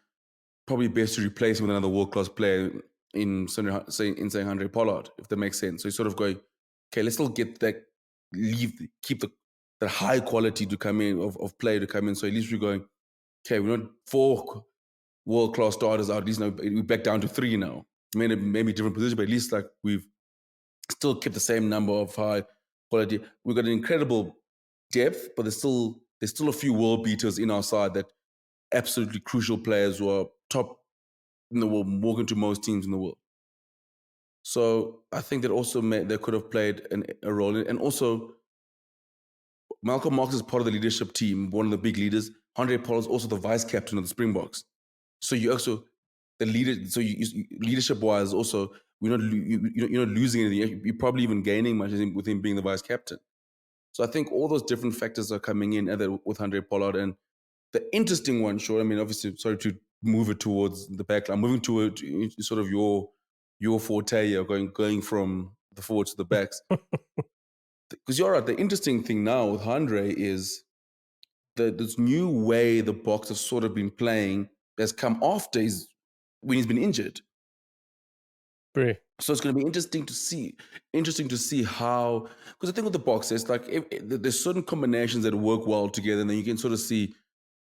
probably best to replace him with another world-class player in saying Andre Pollard, if that makes sense. So you're sort of going, okay, let's still get that, keep that high quality to come in, of play to come in. So at least we're going, okay, we're not 4 world-class starters out. At least now we're back down to 3 now. Maybe different position, but at least like we've still kept the same number of high quality. We've got an incredible depth, but there's still a few world beaters in our side, that absolutely crucial players who are top in the world, walking to most teams in the world. So I think that also they could have played a role in it. And also, Malcolm Marx is part of the leadership team, one of the big leaders. Andre Pollard is also the vice captain of the Springboks. So you also, the leader. So leadership-wise, also you're not losing anything. You're probably even gaining much with him being the vice captain. So I think all those different factors are coming in with Andre Pollard. And the interesting one, sure, I mean, obviously, sorry to move it towards the back line, moving to sort of your forte here, going from the forwards to the backs. Because you're right, the interesting thing now with Andre is this new way the Boks have sort of been playing has come after when he's been injured. Brie. So it's going to be interesting to see how, because the thing with the Boks is like there's certain combinations that work well together, and then you can sort of see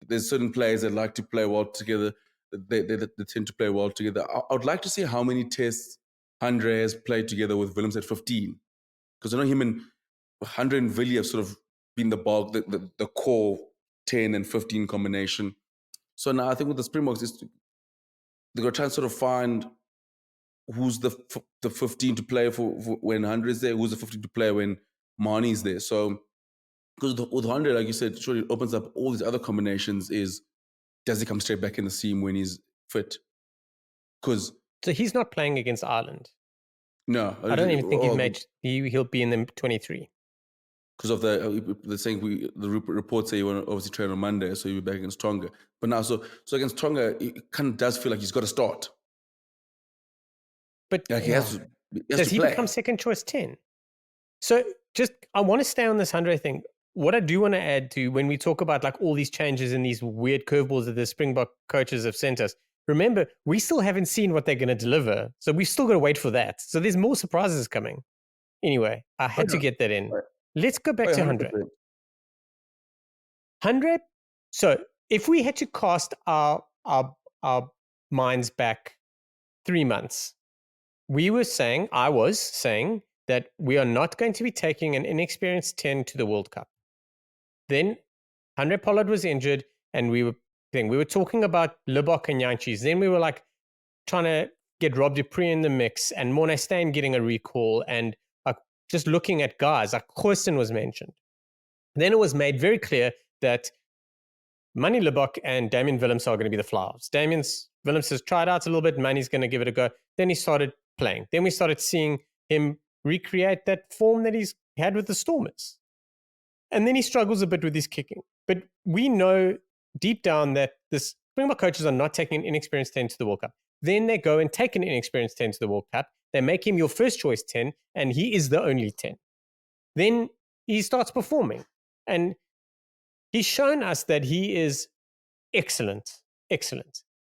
there's certain players that like to play well together. They tend to play well together. I would like to see how many tests Andre has played together with Willems at 15, because I know him and Andre and Willie have sort of been the bulk, the core 10 and 15 combination. So now I think with the Springboks, they're going to try and sort of find who's the 15 to play for when Andre is there, who's the 15 to play when Mani is there. So because with Andre, like you said, sure, it opens up all these other combinations. Does he come straight back in the team when he's fit? So he's not playing against Ireland. No, I don't even think he'll be in the 23. Because of the saying the reports say he want to obviously train on Monday, so he'll be back against Tonga. But now, so against Tonga, it kind of does feel like he's got to start. But like does he play. become second choice 10? So I want to stay on this Andre thing. What I do want to add to when we talk about like all these changes and these weird curveballs that the Springbok coaches have sent us, remember, we still haven't seen what they're going to deliver. So we've still got to wait for that. So there's more surprises coming. Anyway, I had to get that in. Let's go back to 100. 100. So if we had to cast our minds back 3 months, I was saying that we are not going to be taking an inexperienced 10 to the World Cup. Then Andre Pollard was injured, and we were talking about Libok and Yanchis. Then we were like trying to get Rob Dupree in the mix, and Morné Steyn getting a recall, and just looking at guys like Hussey was mentioned. Then it was made very clear that Manie Libok and Damian Willems are going to be the fly-offs. Willems has tried out a little bit. Manie's going to give it a go. Then he started playing. Then we started seeing him recreate that form that he's had with the Stormers. And then he struggles a bit with his kicking. But we know deep down that the Springbok coaches are not taking an inexperienced 10 to the World Cup. Then they go and take an inexperienced 10 to the World Cup. They make him your first choice 10, and he is the only 10. Then he starts performing. And he's shown us that he is excellent.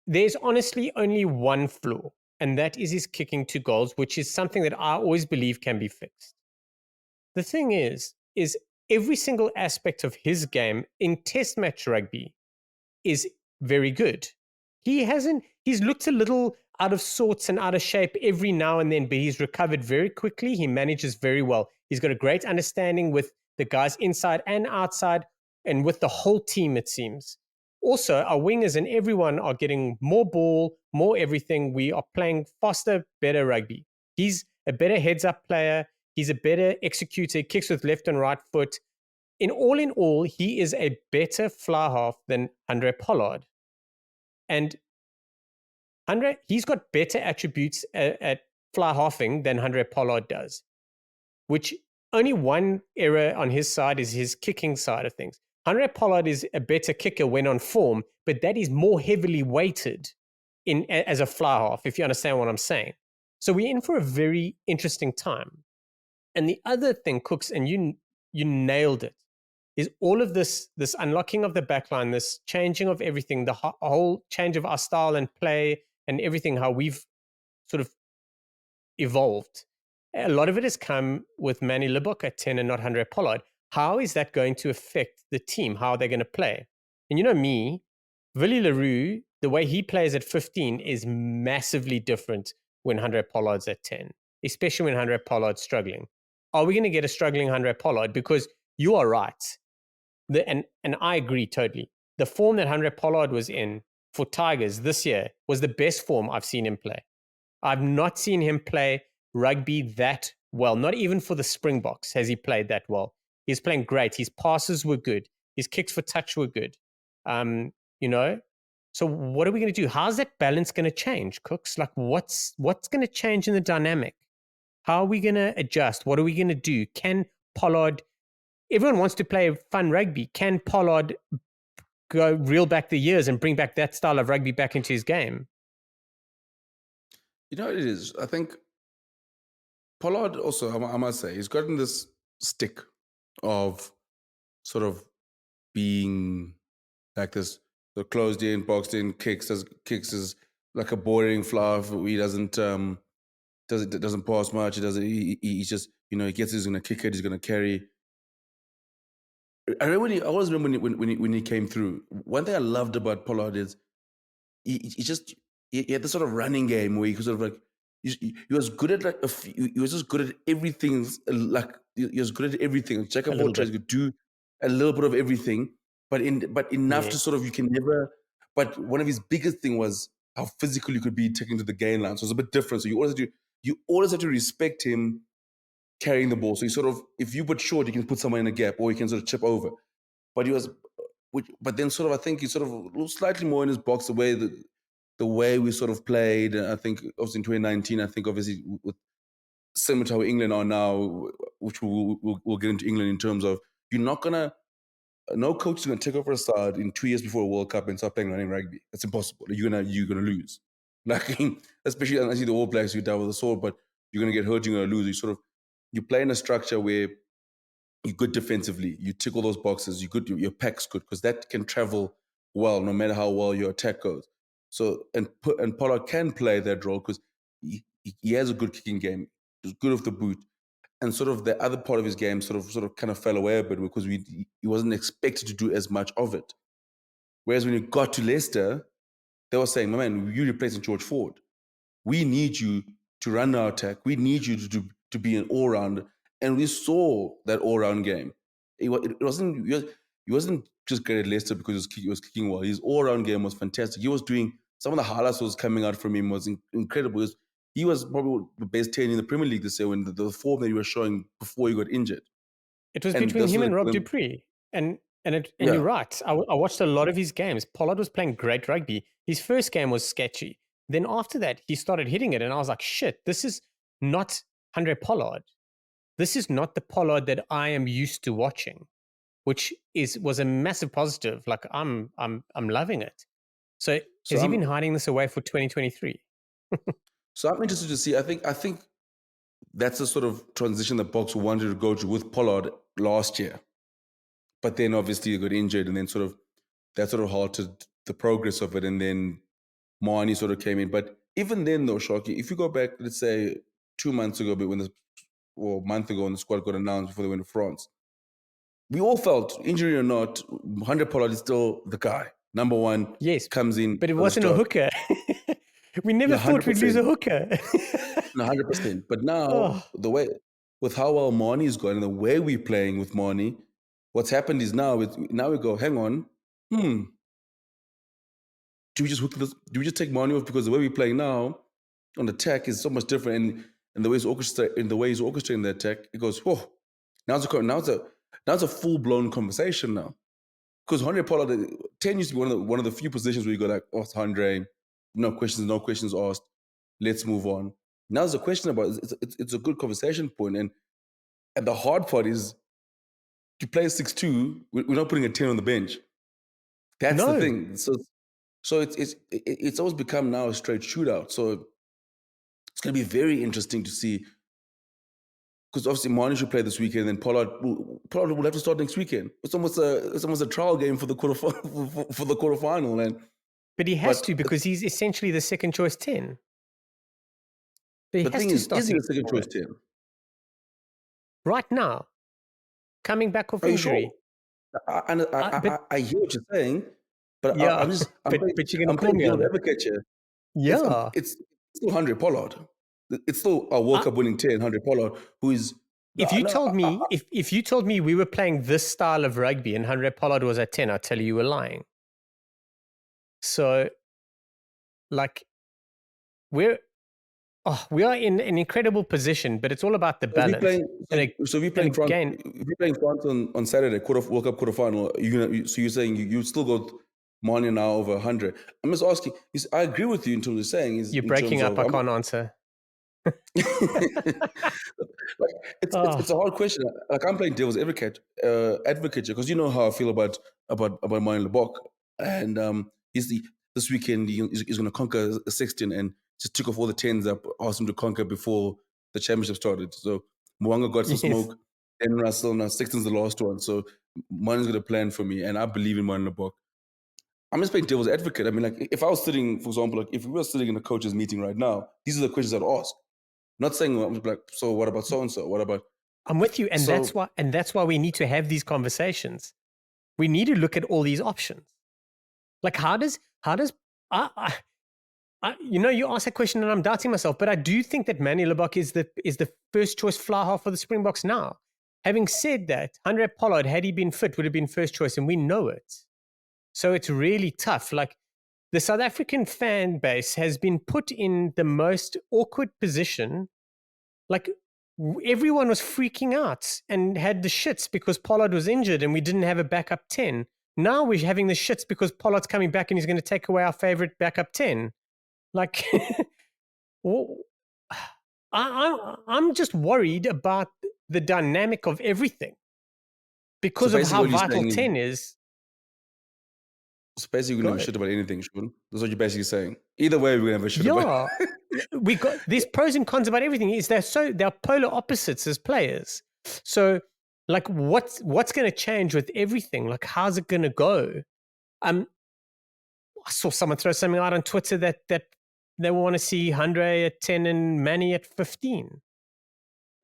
There's honestly only one flaw, and that is his kicking to goals, which is something that I always believe can be fixed. The thing is every single aspect of his game in test match rugby is very good. He's looked a little out of sorts and out of shape every now and then, but he's recovered very quickly. He manages very well. He's got a great understanding with the guys inside and outside and with the whole team, it seems. Also, our wingers and everyone are getting more ball, more everything. We are playing faster, better rugby. He's a better heads-up player. He's a better executor. He kicks with left and right foot. In all, he is a better fly half than Andre Pollard. And Andre, he's got better attributes at fly halving than Andre Pollard does, which only one error on his side is his kicking side of things. Andre Pollard is a better kicker when on form, but that is more heavily weighted as a fly half, if you understand what I'm saying. So we're in for a very interesting time. And the other thing, Kooks, and you nailed it, is all of this unlocking of the backline, this changing of everything, the whole change of our style and play and everything, how we've sort of evolved. A lot of it has come with Manny Libbok at 10 and not Andre Pollard. How is that going to affect the team? How are they going to play? And you know me, Willie Leroux, the way he plays at 15 is massively different when Andre Pollard's at 10, especially when Andre Pollard's struggling. Are we going to get a struggling Andre Pollard? Because you are right. And I agree totally. The form that Andre Pollard was in for Tigers this year was the best form I've seen him play. I've not seen him play rugby that well. Not even for the Springboks has he played that well. He's playing great. His passes were good. His kicks for touch were good. So what are we going to do? How's that balance going to change, Kooks? Like what's going to change in the dynamic? How are we going to adjust? What are we going to do? Can Pollard, everyone wants to play fun rugby. Can Pollard go reel back the years and bring back that style of rugby back into his game? You know what it is? I think Pollard also, I must say, he's gotten this stick of sort of being like this, the closed in, boxed in, kicks is like a boring fluff. He doesn't pass much. He's just, he gets, he's gonna kick it, he's gonna carry. I always remember when he came through. One thing I loved about Pollard is he had this sort of running game where he could sort of like he was good at like he was just good at everything. Like he was good at everything. Jack of all trades, could do a little bit of everything, but enough to sort of you can never. But one of his biggest thing was how physical you could be taking to the gain line. So it's a bit different. So you always have to respect him carrying the ball. So you sort of, if you put short, you can put someone in a gap or you can sort of chip over. But but then sort of, I think he's sort of slightly more in his box, the way we sort of played. I think obviously in 2019, I think obviously with similar to how England are now, which we'll get into England in terms of no coach is going to take over a side in 2 years before a World Cup and start playing running rugby. That's impossible. You're gonna lose. Like especially I see the All Blacks, you die with a sword, but you're gonna get hurt. You're gonna lose. You play in a structure where you're good defensively. You tick all those boxes. Your pack's good because that can travel well, no matter how well your attack goes. So and Pollard can play that role because he has a good kicking game. He's good off the boot, and sort of the other part of his game sort of kind of fell away a bit because he wasn't expected to do as much of it. Whereas when he got to Leicester, they were saying, "My man, you're replacing George Ford. We need you to run our attack. We need you to be an all-rounder." And we saw that all-round game. He wasn't just great at Leicester because he was kicking well. His all-round game was fantastic. He was doing some of the highlights was coming out from him was incredible. He was probably the best 10 in the Premier League this year when the form that he was showing before he got injured. It was between him and Rob Dupree. And you're right. I watched a lot of his games. Pollard was playing great rugby. His first game was sketchy. Then after that, he started hitting it. And I was like, shit, this is not Andre Pollard. This is not the Pollard that I am used to watching, which was a massive positive. Like I'm loving it. So has he been hiding this away for 2023? So I'm interested to see. I think that's the sort of transition that Boks wanted to go to with Pollard last year. But then obviously he got injured and then that halted the progress of it. And then Marnie sort of came in. But even then though, Sharky, if you go back, let's say 2 months ago, but or a month ago when the squad got announced before they went to France, we all felt, injury or not, Andre Pollard is still the guy. Number one, yes, comes in. But it wasn't a hooker. We never No, thought we'd lose 100%. a hooker. No, 100%. But now, Oh, the way, with how well Marnie's gone and the way we're playing with Marnie, what's happened is now we go, hang on, do we just hook this? Do we just take Marnie off because the way we're playing now on attack is so much different, and the way he's orchestrating the attack, it goes, whoa. Now it's a full blown conversation now. Because Andre Pollard, 10 used to be one of the few positions where you go like, oh, it's Andre, no questions asked, let's move on. Now there's a question about it's a good conversation point, and the hard part is you play 6-2, we're not putting a 10 on the bench. That's the no. thing. So it's always become now a straight shootout. So it's going to be very interesting to see, because obviously Mane should play this weekend, and then Pollard will have to start next weekend. It's almost a trial game for the quarterfinal, But he has to, because he's essentially the second choice 10. But the thing is he the second choice 10? Right now, coming back off Are you injury. Sure? I hear what you're saying, but Yeah, I'm but you're going to call playing me on devil's it. advocate here. Yeah. It's still Andre Pollard. It's still a World Cup winning 10, Andre Pollard, who is. If you told me we were playing this style of rugby and Andre Pollard was at 10, I'd tell you were lying. So, like, we are in an incredible position, but it's all about the balance. So if you're playing France on Saturday, World Cup quarterfinal, so you're saying you still got Mane now over 100. I'm just asking. I agree with you in terms of saying. You're breaking up. I can't answer. It's a hard question. Like, I'm playing devil's advocate because you know how I feel about Mane Lebok, and this weekend he's going to conquer a 16 and just took off all the 10s up, asked him to conquer before the championship started. So Mwanga got some smoke, then Russell, now 16's the last one. So Mane's going to plan for me, and I believe in Mane Lebok. I'm just playing devil's advocate. I mean, like, if I was sitting, for example, like if we were sitting in a coach's meeting right now, these are the questions I'd ask. Not saying, I'm like, so what about so and so? What about? I'm with you, and that's why we need to have these conversations. We need to look at all these options. Like, how does you ask that question, and I'm doubting myself, but I do think that Mane Lebok is the first choice fly half for the Springboks now. Having said that, Andre Pollard, had he been fit, would have been first choice, and we know it. So it's really tough. Like, the South African fan base has been put in the most awkward position. Like, everyone was freaking out and had the shits because Pollard was injured and we didn't have a backup 10. Now we're having the shits because Pollard's coming back and he's going to take away our favorite backup 10. Like, I'm just worried about the dynamic of everything because of how vital 10 is. So basically, we're going to have a shit about anything, Shaun. That's what you're basically saying. Either way, we're going to have a shit about it. There's pros and cons about everything. They're polar opposites as players. So, like, what's going to change with everything? Like, how's it going to go? I saw someone throw something out on Twitter that they want to see Andre at 10 and Manny at 15.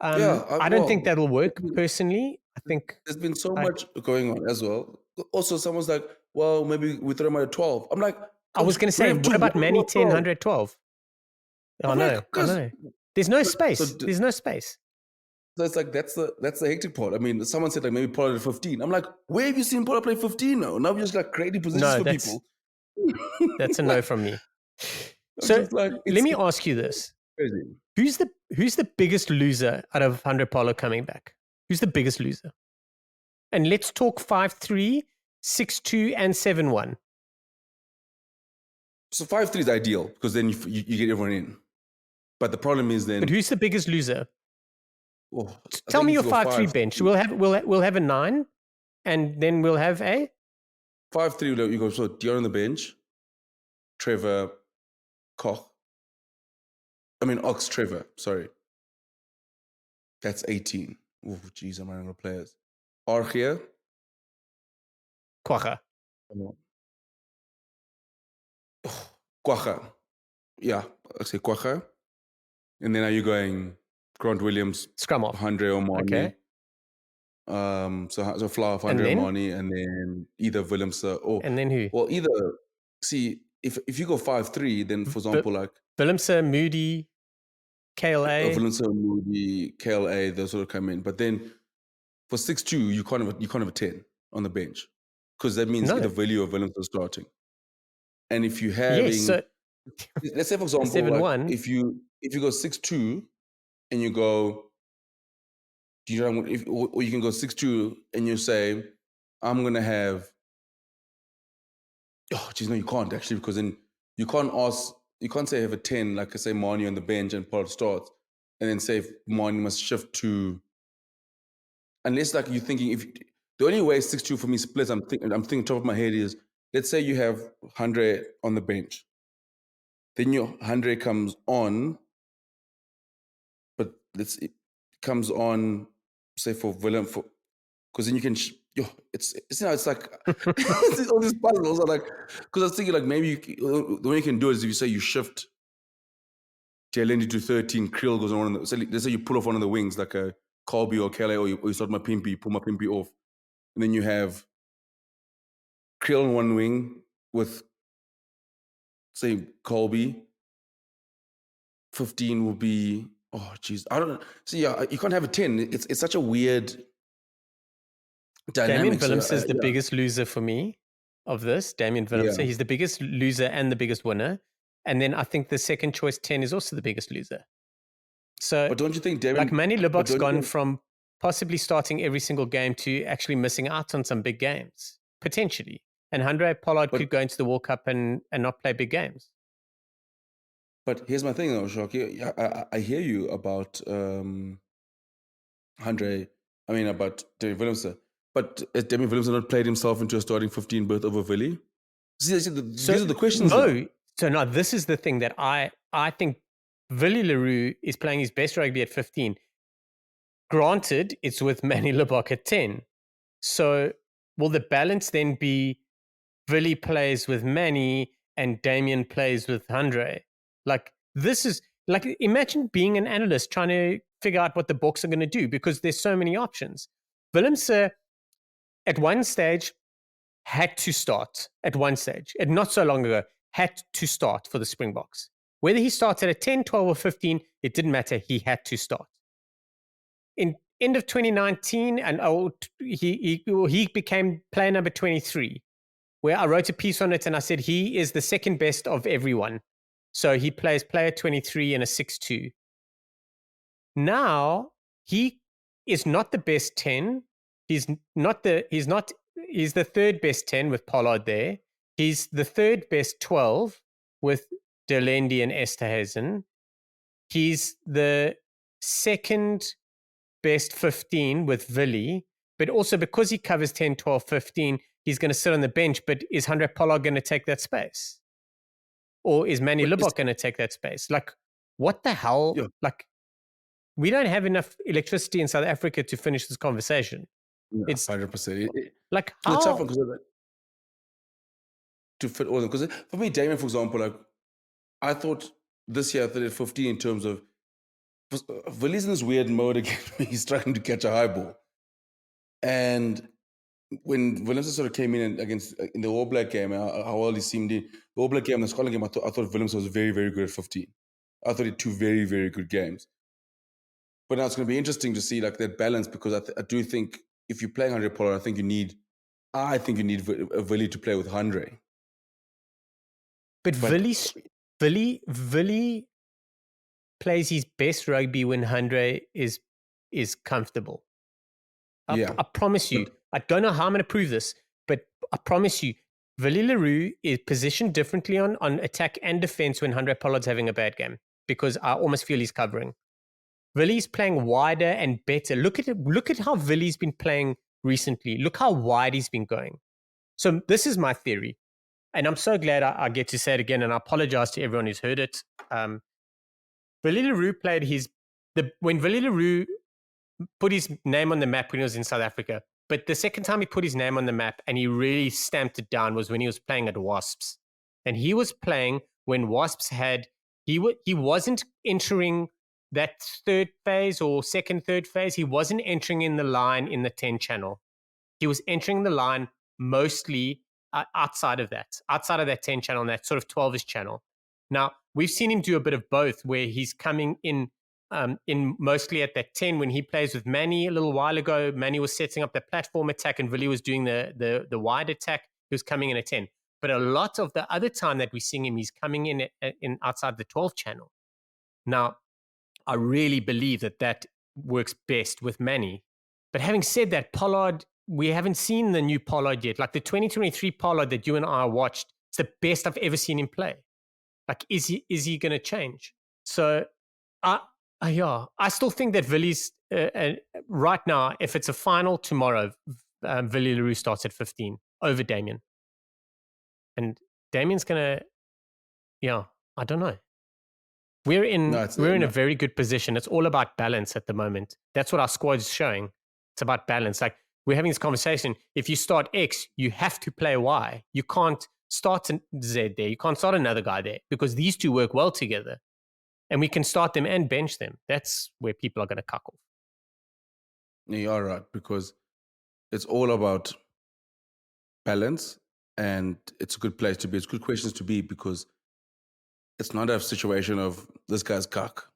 I don't think that'll work personally. I think there's been so much going on as well. Also, someone's like, well, maybe we throw him at 12. I'm like, I was going to say, what about Manny 10, 100, 12? I know. There's no space. There's no space. So it's like, that's the hectic part. I mean, someone said like maybe Pollard at 15. I'm like, where have you seen Pollard play 15 now? Now we just like creating positions for people. That's a no from me. So let me ask you this. Crazy. Who's the biggest loser out of 100 Pollard coming back? Who's the biggest loser? And let's talk 5-3, 6-2, and 7-1. So 5-3 is ideal because then you get everyone in. But the problem is then. But who's the biggest loser? Oh, tell me your 5-3 bench. We'll have a 9, and then we'll have a 5-3. You go so Deon on the bench, Trevor, Koch. Ox Trevor. Sorry, that's 18. Oh, jeez, I'm running out of players. Argia, Kwacha. Kwacha. Yeah, I say Kwacha. And then are you going Grant Williams, scrum off, Andre or Mane? Okay. So Flower of Andre or Mane, and then either Williams or and then who? Well, either see if you go 5-3, then for example, like Willemse, Moody, KLA. Valenza, Moody, KLA, those sort of come in. But then for 6-2, you can't have a 10 on the bench because that means No. either Villy or Valenza starting. And if you're Yes, having, so let's say for example, 7-1. like if you go 6-2 and you go, do you know, or you can go 6-2 and you say, I'm gonna have. Oh, geez, no, you can't actually, because then you can't say have a 10, like I say Mani on the bench and Pollard starts, and then say Mani must shift to, unless like you're thinking, if the only way 6-2 for me splits, I'm thinking top of my head is, let's say you have Andre on the bench, then your Andre comes on, but it comes on, say for Willem, because then you can, it's like, it's all these puzzles are like, because I was thinking like maybe the way you can do it is if you say you shift Jalendi to 13, Krill goes on, let's say you pull off one of the wings like a Colby or Kelly, or you start my Pimpy, pull my Pimpy off, and then you have Krill on one wing with, say, Colby. 15 will be, oh geez, I don't know. So yeah, you can't have a 10. It's such a weird Damian dynamic. Willemse is the biggest loser for me of this. Damian Willemse, Yeah. he's the biggest loser and the biggest winner. And then I think the second choice 10 is also the biggest loser. So, But don't you think Damian, like Manny Lubbock's gone from possibly starting every single game to actually missing out on some big games, potentially. And Handré Pollard could go into the World Cup and not play big games. But here's my thing though, Shoki. I hear you about Handré, about Damian Willemse. But has Damian Willemse not played himself into a starting 15 berth over Villy? These are the questions. No. So now this is the thing that I think Villy Leroux is playing his best rugby at 15. Granted, it's with Manny Lubbock at 10. So will the balance then be Villy plays with Manny and Damien plays with Handré? Like, this is like, imagine being an analyst trying to figure out what the Boks are going to do because there's so many options. Willemse at one stage had to start at one stage, and not so long ago, had to start for the Springboks. Whether he started at 10, 12, or 15, it didn't matter. He had to start. In end of 2019, and he became player number 23, where I wrote a piece on it and I said he is the second best of everyone. So he plays player 23 in a 6-2. Now he is not the best 10. He's the third best 10 with Pollard there. He's the third best 12 with Delendy and Esterhuizen. He's the second best 15 with Villy, but also because he covers 10, 12, 15, he's going to sit on the bench. But is Handré Pollard going to take that space? Or is Manny Lubbock going to take that space? Like, what the hell? Yeah. Like, we don't have enough electricity in South Africa to finish this conversation. Yeah, it's 100%. Like, how? It's tough because to fit all of them. Because for me, Damien, for example, like, I thought this year, I thought at 15 in terms of, Villy's in this weird mode again where he's trying to catch a high ball. And when Willemse sort of came in in the All Black game, how well he seemed in the All Black game and the Scotland game, I thought Willemse was very, very good at 15. I thought he had two very, very good games. But now it's going to be interesting to see like that balance, because I do think if you're playing Handré Pollard, I think you need Villy to play with Handré. But Villy plays his best rugby when Handré is comfortable. I promise you. I don't know how I'm going to prove this, but I promise you, Villy Leroux is positioned differently on attack and defense when Handré Pollard's having a bad game, because I almost feel he's covering. Villy's playing wider and better. Look at how Villy's been playing recently. Look how wide he's been going. So this is my theory, and I'm so glad I get to say it again, and I apologize to everyone who's heard it. Villy Leroux when Villy Leroux put his name on the map when he was in South Africa, but the second time he put his name on the map and he really stamped it down was when he was playing at Wasps. And he was playing when Wasps he wasn't entering that third phase or third phase. He wasn't entering in the line in the 10 channel. He was entering the line mostly outside of that 10 channel and that sort of 12ish channel. Now, we've seen him do a bit of both, where he's coming in mostly at that 10 when he plays with Manny a little while ago. Manny was setting up the platform attack and Willie was doing the wide attack. He was coming in at 10. But a lot of the other time that we're seeing him, he's coming in outside the 12 channel. Now, I really believe that works best with Manny. But having said that, Pollard, we haven't seen the new Pollard yet. Like the 2023 Pollard that you and I watched, it's the best I've ever seen him play. Like, is he going to change? So, I still think that Villiers, right now, if it's a final tomorrow, Villiers Leroux starts at 15 over Damien. And Damien's going to, I don't know. We're in a very good position. It's all about balance at the moment. That's what our squad is showing. It's about balance. Like, we're having this conversation. If you start X, you have to play Y. You can't start Z there. You can't start another guy there because these two work well together. And we can start them and bench them. That's where people are going to cuck off. Yeah, you're right, because it's all about balance, and it's a good place to be. It's good questions to be, because it's not a situation of this guy's cuck,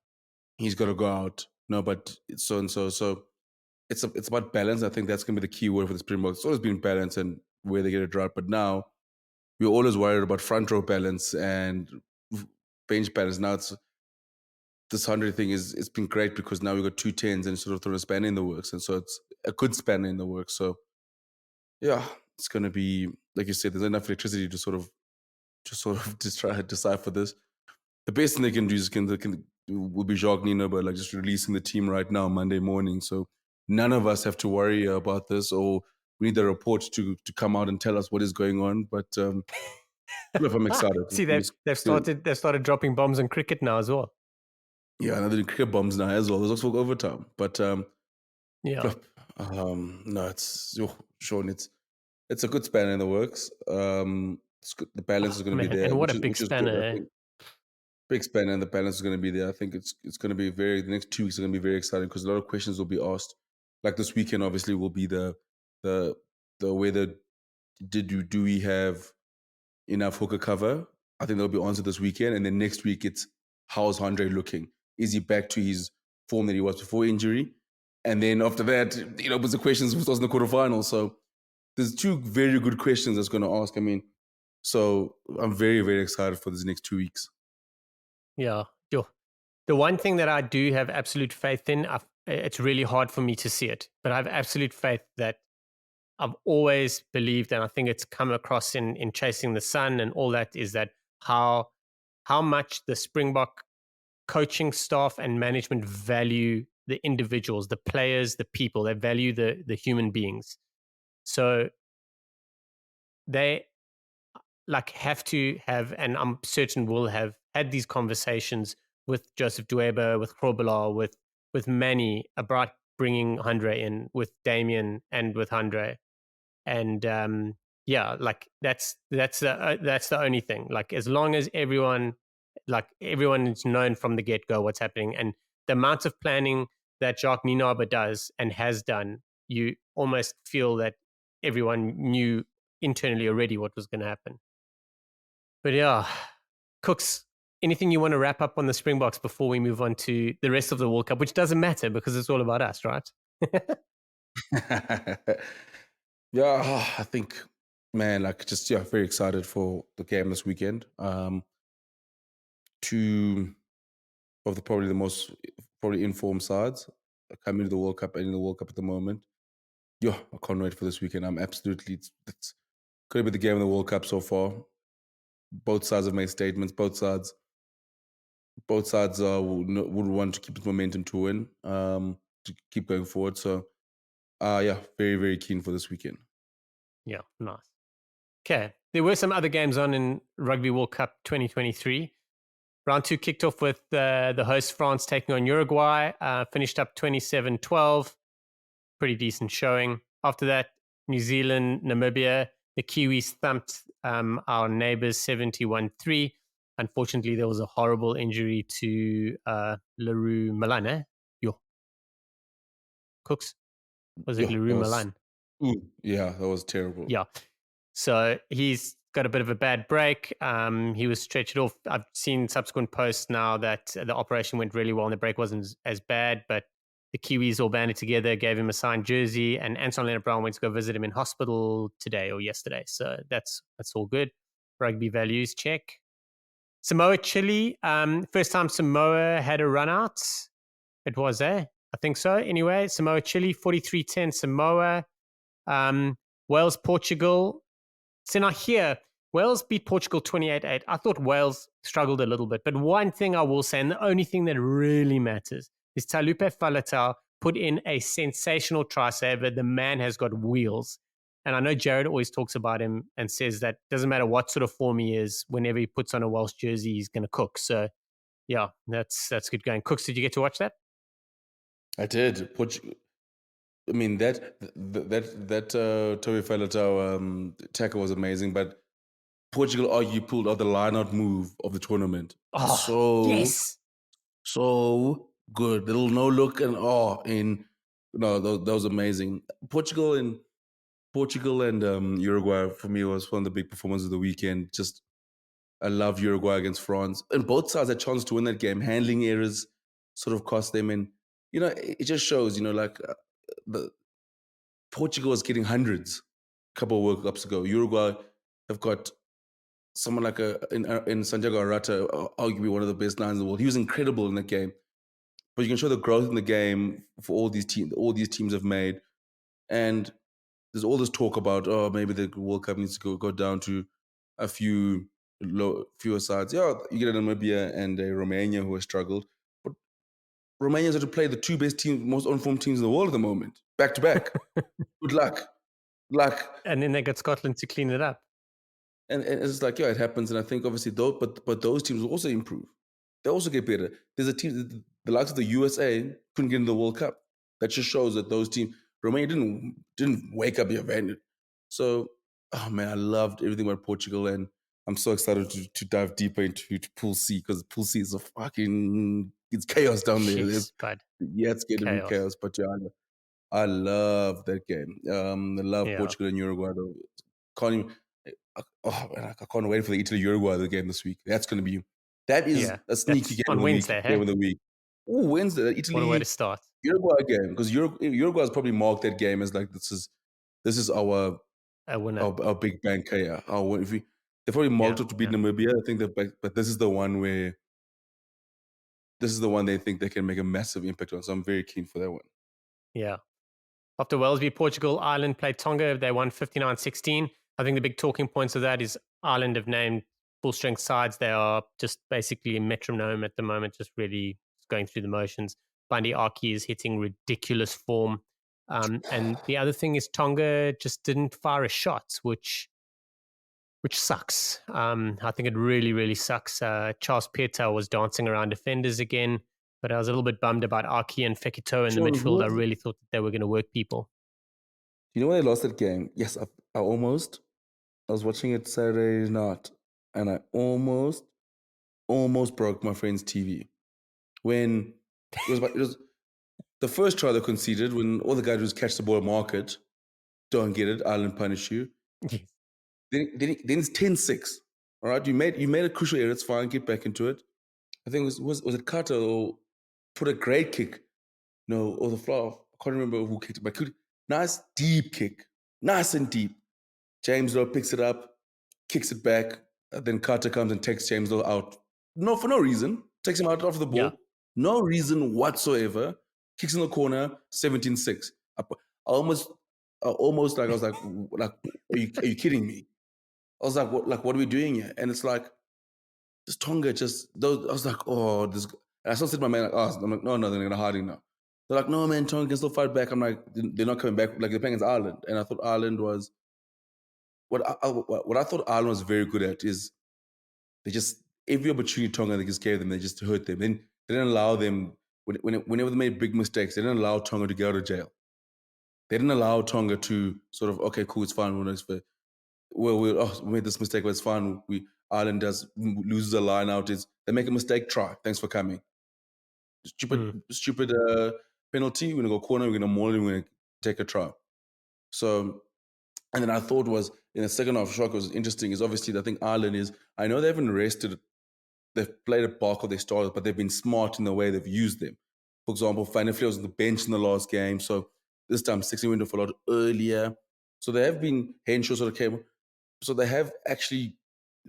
he's got to go out. No, but it's so and so. So it's about balance. I think that's going to be the key word for the Springboks. It's always been balance and where they get it right. But now we're always worried about front row balance and bench balance. Now this 100 thing it's been great because now we've got 2 10s and sort of thrown a spanner in the works. And so it's a good spanner in the works. So yeah, it's going to be, like you said, there's enough electricity to sort of just try to decipher this. The best thing they can do is will be Jacques Nino, but like just releasing the team right now, Monday morning. So none of us have to worry about this, or we need the report to come out and tell us what is going on. But look, I'm excited. See, they've started dropping bombs on cricket now as well. Yeah, and they're doing cricket bombs now as well. There's also overtime. But yeah, look, no, Shaun, it's a good spanner in the works. It's good. The balance is going to be there. And what a big spanner! Big spanner, and the balance is going to be there. I think it's going to be the next 2 weeks are going to be very exciting because a lot of questions will be asked. Like this weekend, obviously, will be the whether do we have enough hooker cover? I think they'll be answered this weekend, and then next week it's how's Andre looking? Is he back to his form that he was before injury? And then after that, was the questions who starts in the quarterfinals. So there's 2 very good questions that's going to ask. I mean, so I'm very, very excited for these next 2 weeks. Yeah. The one thing that I do have absolute faith in, it's really hard for me to see it, but I have absolute faith that I've always believed, and I think it's come across in Chasing the Sun and all that, is that how much the Springbok coaching staff and management value the individuals, the players, the people. They value the human beings. So they have to have, and I'm certain will have had these conversations with Joseph Dweba, with Grobelaar, with Manny about bringing Andre in, with Damien and with Andre. And that's the only thing. Like, as long as everyone is known from the get-go what's happening, and the amount of planning that Jacques Nienaber does and has done, you almost feel that everyone knew internally already what was going to happen. But yeah, Kooks, anything you want to wrap up on the Springboks before we move on to the rest of the World Cup, which doesn't matter because it's all about us, right? Yeah, I think, man, very excited for the game this weekend. Two of probably the most informed sides coming to the World Cup and in the World Cup at the moment. Yeah, I can't wait for this weekend. I'm absolutely, it's going to be the game of the World Cup so far. Both sides have made statements. Both sides would want to keep the momentum to win, to keep going forward. So, very, very keen for this weekend. Yeah, nice. Okay, there were some other games on in Rugby World Cup 2023. Round 2 kicked off with the host France taking on Uruguay, finished up 27-12. Pretty decent showing. After that, New Zealand, Namibia, the Kiwis thumped our neighbors 71-3. Unfortunately, there was a horrible injury to Leroux Milan, eh? Yo. Kooks? Was it Leroux Milan? Yeah, that was terrible. Yeah. So he's got a bit of a bad break. He was stretched off. I've seen subsequent posts now that the operation went really well and the break wasn't as bad, but the Kiwis all banded together, gave him a signed jersey, and Anton Leonard-Brown went to go visit him in hospital today or yesterday. So that's all good. Rugby values, check. Samoa, Chile. First time Samoa had a run out. It was, I think so. Anyway, Samoa, Chile, 43-10 Samoa. Wales, Portugal. So now here, Wales beat Portugal 28-8. I thought Wales struggled a little bit. But one thing I will say, and the only thing that really matters, is Talupe Faletau put in a sensational try saver. The man has got wheels. And I know Jared always talks about him and says that doesn't matter what sort of form he is, whenever he puts on a Welsh jersey, he's going to cook. So, yeah, that's good going. Cooks, did you get to watch that? I did. I mean that Toby Faletau tackle was amazing, but Portugal pulled out the line-out move of the tournament. Oh, yes, so good. Little no look and that was amazing. Portugal and Uruguay for me was one of the big performances of the weekend. Just I love Uruguay against France, and both sides had chance to win that game. Handling errors sort of cost them, and it just shows. The Portugal was getting hundreds a couple of World Cups ago. Uruguay have got someone like in Santiago Arata, arguably one of the best lines in the world. He was incredible in that game. But you can show the growth in the game for all these teams have made. And there's all this talk about, maybe the World Cup needs to go down to a fewer sides. Yeah, you get a Namibia and a Romania who have struggled. But Romanians have to play the two best teams, most on-form teams in the world at the moment, back to back. Good luck. And then they got Scotland to clean it up. And it's like, yeah, it happens. And I think obviously but those teams will also improve. They also get better. There's a team, the likes of the USA couldn't get into the World Cup. That just shows that those teams, Romania didn't wake up the event. So, oh man, I loved everything about Portugal, and I'm so excited to dive deeper into Pool C, because Pool C is it's chaos down there. Jeez, it's going to be chaos. But yeah, I love that game. I love Portugal and Uruguay. Can't even. I can't wait for the Italy Uruguay game this week. That is a sneaky game on Wednesday. Game of the week. Oh, Wednesday, Italy. What a way to start. Uruguay game, because Uruguay has probably marked that game as like this is our our big bank here. They probably marked it to beat Namibia. I think but this is the one they think they can make a massive impact on. So I'm very keen for that one. Yeah. After Wales beat Portugal, Ireland played Tonga. They won 59-16. I think the big talking points of that is Ireland have named full-strength sides. They are just basically a metronome at the moment, just really going through the motions. Bundy Aki is hitting ridiculous form. And the other thing is Tonga just didn't fire a shot, which sucks. I think it really, really sucks. Charles Pieta was dancing around defenders again, but I was a little bit bummed about Aki and Fekito in the midfield. I really thought that they were going to work people. You know when they lost that game? Yes, I was watching it Saturday night, and I almost broke my friend's TV. When it was the first try they conceded, when all the guys just catch the ball at market, don't get it, Ireland punish you. Yes. Then it's 10-6. All right, you made a crucial error. It's fine. Get back into it. I think was it Carter or put a great kick? No, or the floor. I can't remember who kicked it, but nice deep kick, nice and deep. James Lowe picks it up, kicks it back. Then Carter comes and takes James Lowe out. No, for no reason. Takes him out off the ball. Yeah. No reason whatsoever. Kicks in the corner. 17-6. I almost like I was like, are you kidding me? I was like, what are we doing here? And it's like, this Tonga just those. I was like, oh, this. And I still said to my man, I'm like, no, they're gonna hide now. They're like, no, man, Tonga can still fight back. I'm like, they're not coming back. Like they're playing against Ireland, and I thought Ireland was what I thought Ireland was very good at is they just every opportunity Tonga they just gave them, they just hurt them. Then they didn't allow them whenever they made big mistakes. They didn't allow Tonga to get out of jail. They didn't allow Tonga to sort of, okay, cool, it's fine. We made this mistake, but it's fine. Ireland loses a line out. They make a mistake, try. Thanks for coming. Stupid penalty. We're gonna go corner. We're gonna maul it. We're gonna take a try. So, and then I thought in the second half, shock was interesting. Is obviously I think Ireland is. I know they haven't rested. They've played a bulk of their starters, but they've been smart in the way they've used them. For example, Fanafle was on the bench in the last game, so this time 16 went off a lot earlier. So they have been Henshaw sort of came. So they have actually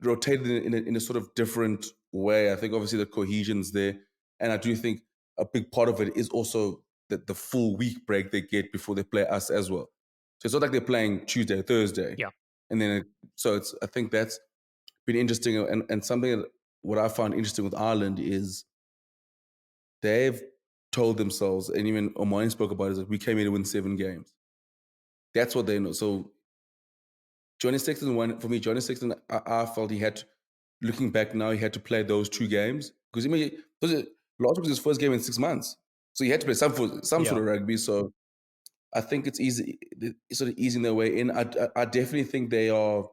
rotated in a sort of different way. I think obviously the cohesion's there, and I do think a big part of it is also the full week break they get before they play us as well. So it's not like they're playing Tuesday, Thursday, Yeah. and then so it's. I think that's been interesting, and something that what I found interesting with Ireland is they've told themselves, and even Omani spoke about it, is that we came here to win 7 games. That's what they know. So Johnny Sexton won for me. Johnny Sexton, I felt he had, looking back now, he had to play those 2 games because last week was his first game in 6 months, so he had to play some sort of rugby. So I think it's easy, it's sort of easing their way in. I definitely think they are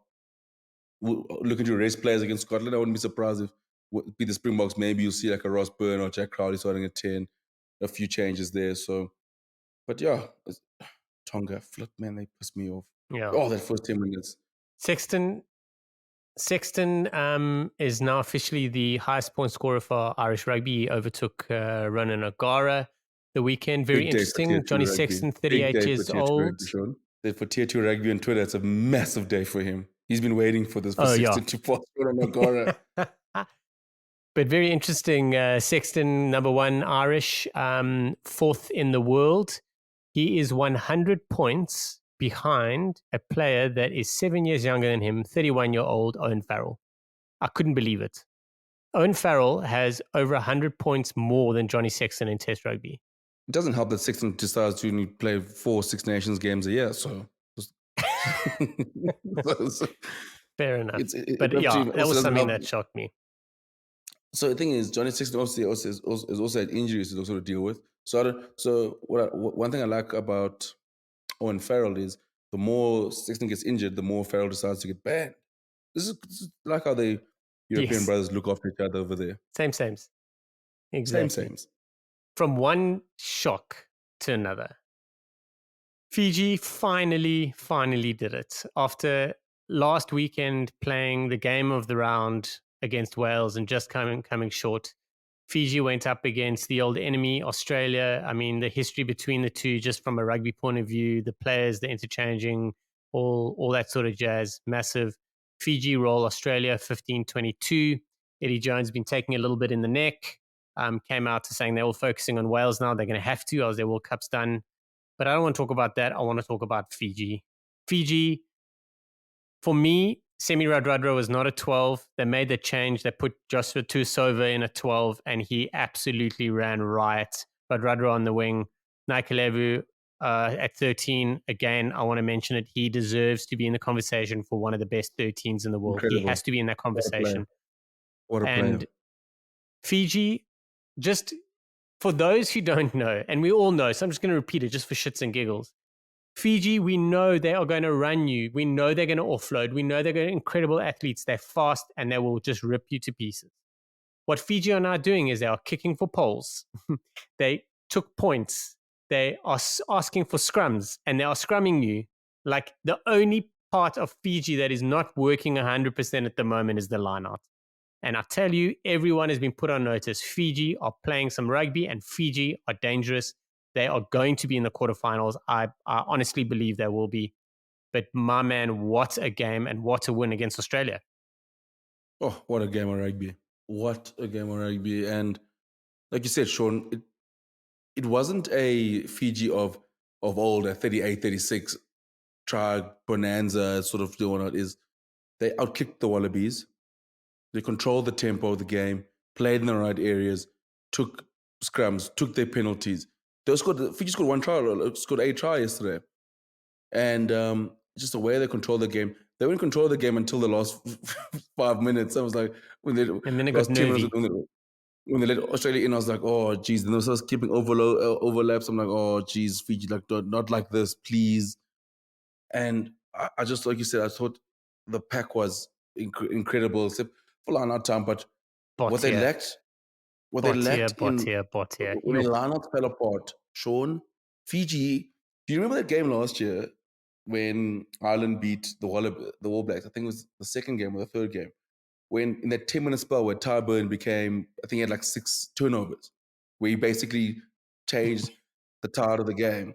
looking to race players against Scotland. I wouldn't be surprised if be the Springboks. Maybe you'll see like a Ross Byrne or Jack Crowley starting at 10. A few changes there. So, but yeah, Tonga, flip, man, they pissed me off. Yeah. Oh, that first 10 minutes. Sexton is now officially the highest point scorer for Irish rugby. He overtook Ronan O'Gara the weekend. Very interesting. Johnny Sexton, 38 years old. For Tier 2 rugby on Twitter, it's a massive day for him. He's been waiting for this for Sexton to pass Ronan O'Gara. But very interesting. Sexton, number 1 Irish, 4th in the world. He is 100 points behind a player that is 7 years younger than him, 31-year-old Owen Farrell. I couldn't believe it. Owen Farrell has over 100 points more than Johnny Sexton in Test rugby. It doesn't help that Sexton decides to play 4 Six Nations games a year. So fair enough. But that was something that shocked me. So the thing is, Johnny Sexton obviously is also had injuries to sort of deal with. So one thing I like about Owen Farrell is the more Sexton gets injured, the more Farrell decides to get banned. This is like how the European brothers look after each other over there. Same. Exactly. Same. From one shock to another. Fiji finally did it. After last weekend playing the game of the round against Wales and just coming short, Fiji went up against the old enemy, Australia. I mean, the history between the two, just from a rugby point of view, the players, the interchanging, all that sort of jazz, massive. Fiji roll Australia 15-22. Eddie Jones been taking a little bit in the neck. Came out to saying they're all focusing on Wales now. They're going to have to, as their World Cup's done. But I don't want to talk about that. I want to talk about Fiji. Fiji, for me, Semi Radradra was not a 12. They made the change. They put Joshua Tuisova in a 12, and he absolutely ran riot. Radradra on the wing. Naikalevu at 13. Again, I want to mention it. He deserves to be in the conversation for one of the best 13s in the world. Incredible. He has to be in that conversation. What a player. And Fiji, just for those who don't know, and we all know, so I'm just going to repeat it just for shits and giggles. Fiji, we know they are going to run you. We know they're going to offload. We know they're going to incredible athletes. They're fast and they will just rip you to pieces. What Fiji are now doing is they are kicking for poles. They took points. They are asking for scrums and they are scrumming you. Like the only part of Fiji that is not working 100% at the moment is the line-out. And I tell you, everyone has been put on notice. Fiji are playing some rugby and Fiji are dangerous. They are going to be in the quarterfinals. I honestly believe they will be. But my man, what a game and what a win against Australia. Oh, what a game of rugby. What a game of rugby. And like you said, Shaun, it wasn't a Fiji of old, a 38, 36 try bonanza sort of doing it. Is they outkicked the Wallabies. They controlled the tempo of the game, played in the right areas, took scrums, took their penalties. Fiji scored 1 try, scored 8 try yesterday. And just the way they controlled the game. They wouldn't control the game until the last 5 minutes. I was like, and then it got nervy. When they let Australia in, I was like, oh, geez. And they was keeping overlaps. I'm like, oh, geez, Fiji, like, not like this, please. And I just, like you said, I thought the pack was incredible, except for line-out time. But what they lacked when the line-out fell apart, Shaun, Fiji, do you remember that game last year when Ireland beat the All Blacks. I think it was the second game or the third game. When in that 10-minute spell where Tyburn became, I think he had like 6 turnovers, where he basically changed the tide of the game.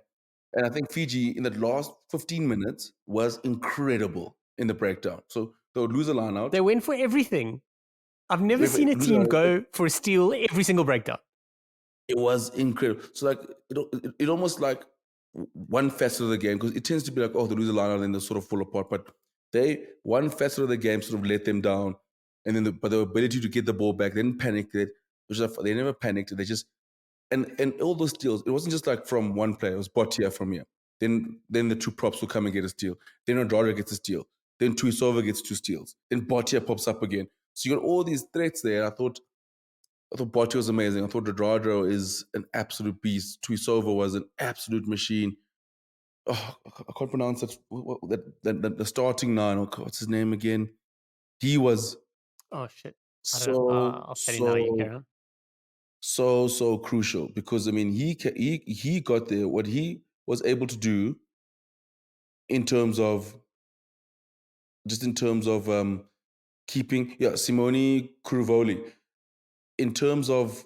And I think Fiji in the last 15 minutes was incredible in the breakdown. So they would lose a line out. They went for everything. I've never seen a team go for a steal every single breakdown. It was incredible. So like it almost like one facet of the game, because it tends to be like, oh, they lose a line out and then they sort of fall apart. But one facet of the game sort of let them down. And then but the ability to get the ball back, they didn't panic. They never panicked. They just and all those steals, it wasn't just like from one player. It was Botia from here. Then the two props will come and get a steal. Then Rodrigo gets a steal. Then Tuisova gets 2 steals. Then Botia pops up again. So you got all these threats there. I thought Botia was amazing. I thought Rodrigo is an absolute beast. Tuisova was an absolute machine. Oh, I can't pronounce it. The starting 9. What's his name again? He was Oh shit! I don't know. I'll tell you now. You carry on. So crucial, because I mean he got there. What he was able to do in terms of keeping Simone Kuruvoli, in terms of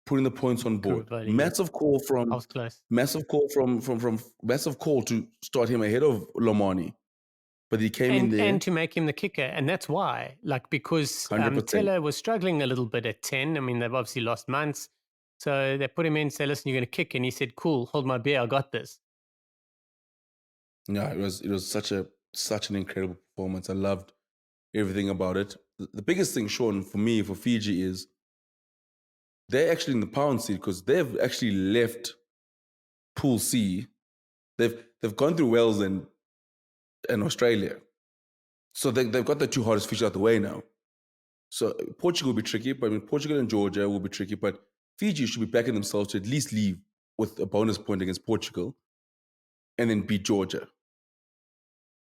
putting the points on board. Kuruvoli, Massive call I was close. Massive call from massive call to start him ahead of Lomani. But he came in there. And to make him the kicker. And that's why, like, because 100%. Teller was struggling a little bit at 10. I mean, they've obviously lost months. So they put him in, say, listen, you're going to kick. And he said, cool, hold my beer. I got this. Yeah, it was such an incredible performance. I loved everything about it. The biggest thing, Shaun, for me, for Fiji, is they're actually in the pound seat because they've actually left Pool C. They've gone through Wales and Australia. So they've got the 2 hardest fixtures out the way now. So Portugal will be tricky, but I mean, Portugal and Georgia will be tricky, but Fiji should be backing themselves to at least leave with a bonus point against Portugal and then beat Georgia.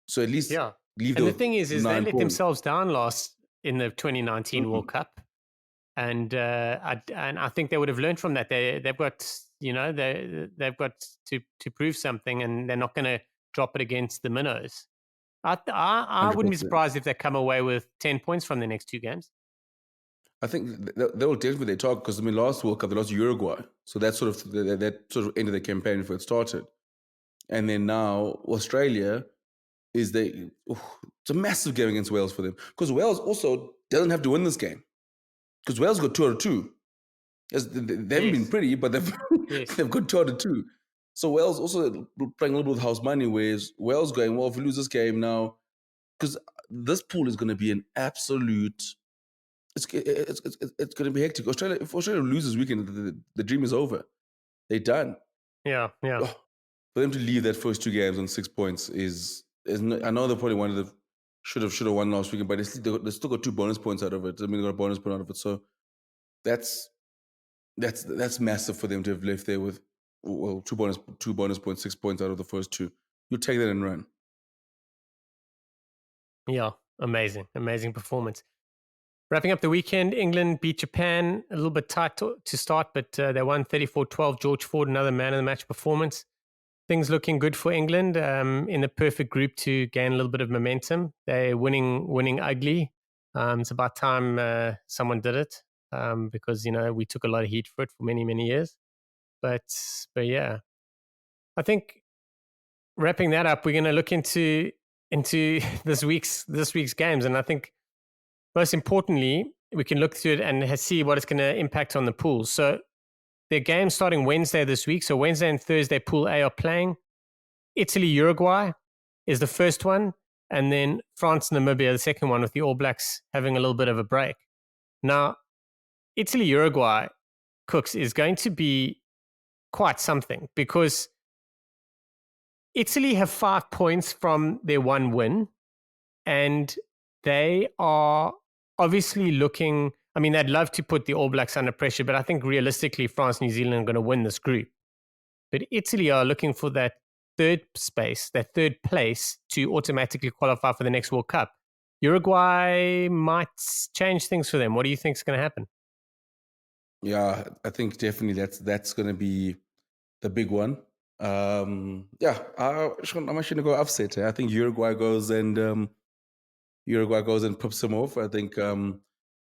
So at least leave. And the thing is they let points. themselves down last in the 2019 World Cup. And I think they would have learned from that. They've got, they've got to prove something, and they're not going to drop it against the minnows. I wouldn't be surprised if they come away with 10 points from the next 2 games. I think they will definitely talk, because I mean, last World Cup they lost to Uruguay, so that sort of ended the campaign before it started, and then now Australia it's a massive game against Wales for them, because Wales also doesn't have to win this game, because Wales got 2 out of 2. They haven't been pretty, but they've got 2 out of 2. So Wales also playing a little bit with house money, whereas Wales going, well, if we lose this game now, because this pool is going to be an absolute. It's going to be hectic. If Australia loses weekend, the dream is over. They're done. Yeah. For them to leave that first 2 games on 6 points is I know they probably wanted to should have won last weekend, but they still got 2 bonus points out of it. I mean, they got a bonus point out of it, so that's massive for them to have left there with 2 bonus points, 6 points out of the first 2. You take that and run. Yeah, amazing performance. Wrapping up the weekend, England beat Japan, a little bit tight to start, but they won 34-12. George Ford, another man of the match performance. Things looking good for England, in the perfect group to gain a little bit of momentum. They're winning ugly. It's about time someone did it, because we took a lot of heat for it for many, many years. But yeah, I think wrapping that up, we're going to look into this week's games, and I think most importantly, we can look through it and see what it's going to impact on the pools. So their games starting Wednesday this week. So Wednesday and Thursday, Pool A are playing. Italy, Uruguay is the first one. And then France, Namibia, the second one, with the All Blacks having a little bit of a break. Now, Italy, Uruguay, Kooks, is going to be quite something, because Italy have 5 points from their 1 win. And they are obviously looking, I mean, they'd love to put the All Blacks under pressure, but I think realistically, France and New Zealand are going to win this group. But Italy are looking for that 3rd space, that 3rd place, to automatically qualify for the next World Cup. Uruguay might change things for them. What do you think is going to happen? Yeah, I think definitely that's going to be the big one. Yeah, Sean, I'm actually gonna go upset. I think Uruguay goes and pops them off. I think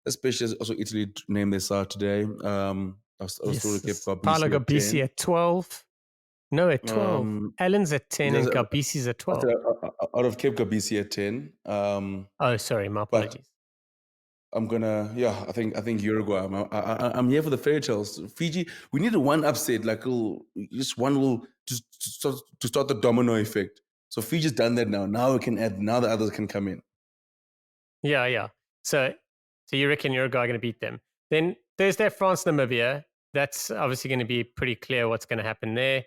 especially as also Italy named their side today. I was told to keep Yes. Paolo Gabisi at Gabisi 10. at 12. No, at 12. Allen's at 10 There's and a, Gabisi's at I 12. said out of Cape Gabisi at 10. Oh, sorry. My But apologies. I'm gonna, yeah, I think Uruguay. I'm here for the fairy tales. Fiji, we need a one upset, like just one will to start the domino effect. So Fiji's done that now. Now we can add. Now the others can come in. Yeah, yeah. So you reckon Uruguay going to beat them? Then Thursday, France, Namibia. That's obviously going to be pretty clear what's going to happen there.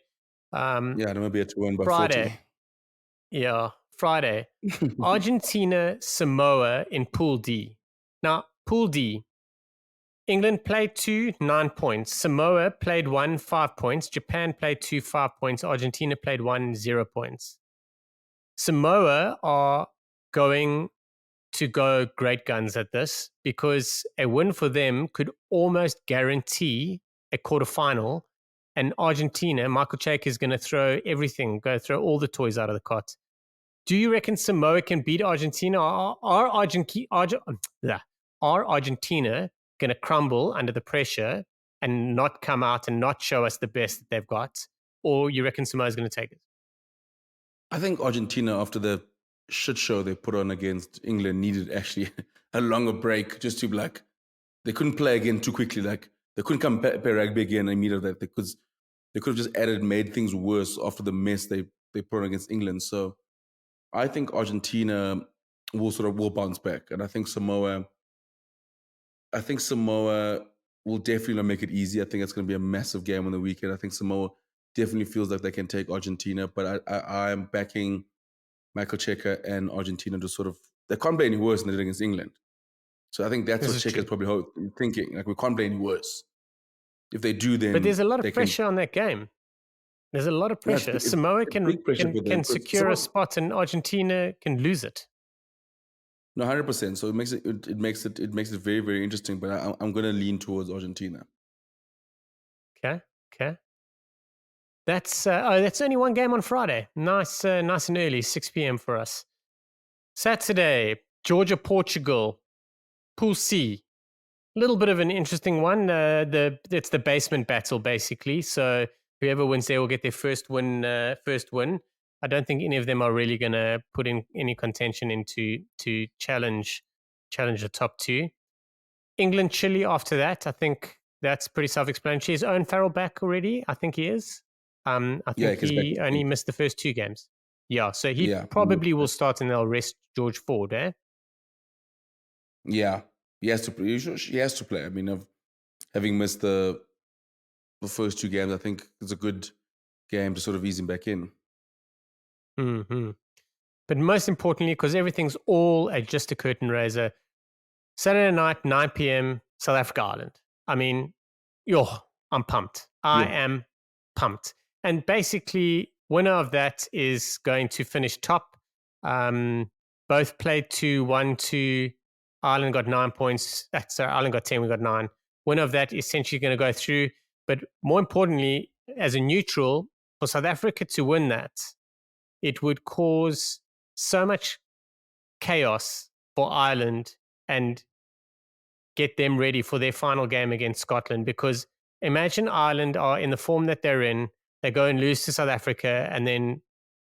Yeah, Namibia to win by 40. Friday, yeah, Friday, Argentina, Samoa in Pool D. Now, Pool D, England played 2, 9 points. Samoa played 1, 5 points. Japan played 2, 5 points. Argentina played 1, 0 points. Samoa are going to go great guns at this because a win for them could almost guarantee a quarterfinal. And Argentina, Michael Chake is going to throw everything, go throw all the toys out of the cot. Do you reckon Samoa can beat Argentina? Are Argentina going to crumble under the pressure and not come out and not show us the best that they've got? Or you reckon Samoa is going to take it? I think Argentina, after the shit show they put on against England, needed actually a longer break just to be like, they couldn't play again too quickly. Like they couldn't come play rugby again immediately. They could have just added, made things worse after the mess they put on against England. So I think Argentina will bounce back, and I think Samoa will definitely not make it easy. I think it's going to be a massive game on the weekend. I think Samoa definitely feels like they can take Argentina, but I'm backing Michael Cheika and Argentina to sort of, they can't play any worse than they did against England. So I think that's This what is Cheika's true. probably thinking. Like we can't play any worse. If they do, But then there's a lot they of can. pressure on that game. There's a lot of Yeah, pressure. Samoa it's big pressure for them can because secure a spot and Argentina can lose it. no, 100%. So it makes it very very interesting. But I'm going to lean towards Argentina. Okay, okay. That's only one game on Friday. Nice, nice and early, 6 p.m. for us. Saturday, Georgia, Portugal, Pool C. A little bit of an interesting one. It's the basement battle basically. So whoever wins there will get their first win. First win. I don't think any of them are really going to put in any contention into to challenge the top two. England, Chile after that. I think that's pretty self-explanatory. Is Owen Farrell back already? I think he is. I Yeah, think because back this he only week. missed the first 2 games. Yeah, so he Yeah, probably will start and they'll rest George Ford, eh? yeah. He has to play. He has to play. I mean, having missed the first 2 games, I think it's a good game to sort of ease him back in. Mm-hmm. But most importantly, because everything's all just a curtain raiser, Saturday night, 9 p.m., South Africa, Ireland. I mean, yo, I'm pumped. I Yeah, am pumped. And basically, winner of that is going to finish top. Both played 2-1-2. Ireland got 9 points. Sorry, Ireland got 10, we got 9. Winner of that is essentially going to go through. But more importantly, as a neutral, for South Africa to win that, it would cause so much chaos for Ireland and get them ready for their final game against Scotland. Because imagine Ireland are in the form that they're in, they go and lose to South Africa and then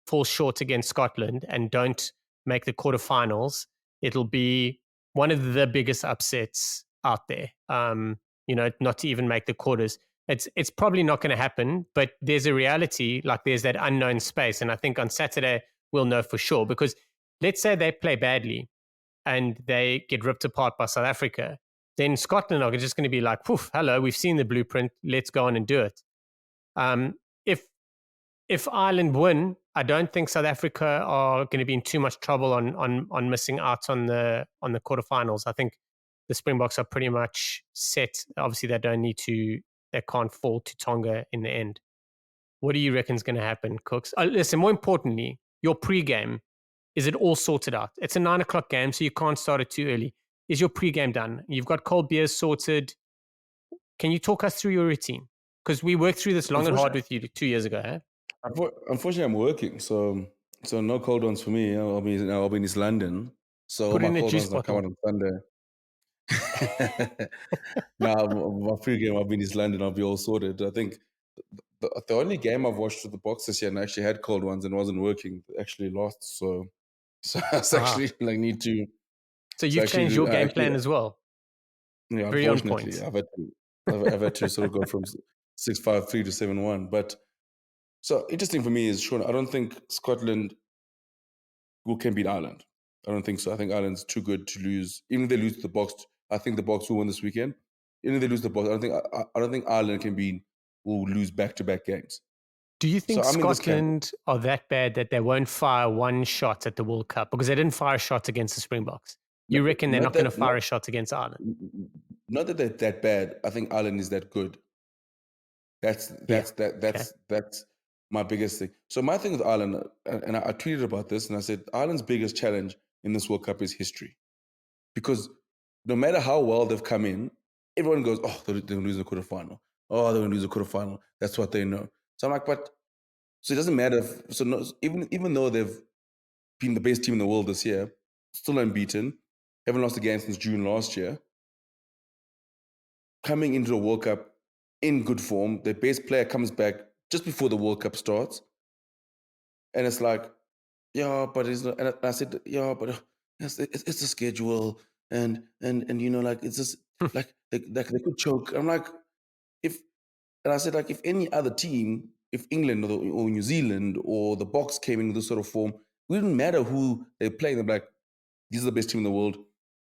fall short against Scotland and don't make the quarterfinals. It'll be one of the biggest upsets out there. Not to even make the quarters. It's probably not going to happen, but there's a reality, like there's that unknown space. And I think on Saturday we'll know for sure, because let's say they play badly and they get ripped apart by South Africa, then Scotland are just going to be like, poof, hello, we've seen the blueprint, let's go on and do it. If Ireland win, I don't think South Africa are going to be in too much trouble on missing out on the quarterfinals. I think the Springboks are pretty much set. Obviously, they can't fall to Tonga in the end. What do you reckon is going to happen, Kooks? Listen, more importantly, your pre-game, is it all sorted out? It's a 9 o'clock game, so you can't start it too early. Is your pre-game done? You've got cold beers sorted. Can you talk us through your routine? Because we worked through this long and hard with you 2 years ago, eh? Unfortunately, I'm working, so no cold ones for me. I'll be in East London, so all Put it my in a cold juice ones are coming bottle. on Sunday. Now, my free game, I'll be in East London. I'll be all sorted. I think the only game I've watched with the Box this year and actually had cold ones and wasn't working actually lost. So I was Ah, actually like need to. so So you've actually, changed your I game actually, plan as well. yeah, Very on unfortunately, point. I've had to sort of go from 6-5-3 to 7-1. But so interesting for me is Sean. I don't think Scotland who can beat Ireland. I don't think so. I think Ireland's too good to lose. Even if they lose to the Box, I think the Box will win this weekend. Even if they lose the Box, I don't think Ireland will lose back to back games. Do you So think I'm in this camp. Scotland are that bad that they won't fire one shot at the World Cup? Because they didn't fire a shot against the Springboks. Not, You reckon they're not not going to that fire a shot against Ireland? not that they're that bad. I think Ireland is that good. That's Yeah. that's that Okay. that's my biggest thing. So my thing with Ireland, and I tweeted about this, and I said Ireland's biggest challenge in this World Cup is history. Because no matter how well they've come in, everyone goes, "Oh, they're going to lose the quarterfinal. Oh, they're going to lose the quarterfinal." That's what they know. So I'm like, but so it doesn't matter. Even though they've been the best team in the world this year, still unbeaten, haven't lost a game since June last year, coming into the World Cup in good form. Their best player comes back just before the World Cup starts, and it's like, yeah, but it's not. And I said, yeah, but it's a schedule, and like it's just like they could choke. I'm like, if and I said like if any other team, if England or New Zealand or the Box came in this sort of form, it wouldn't matter who they're playing. They're like, these are the best team in the world.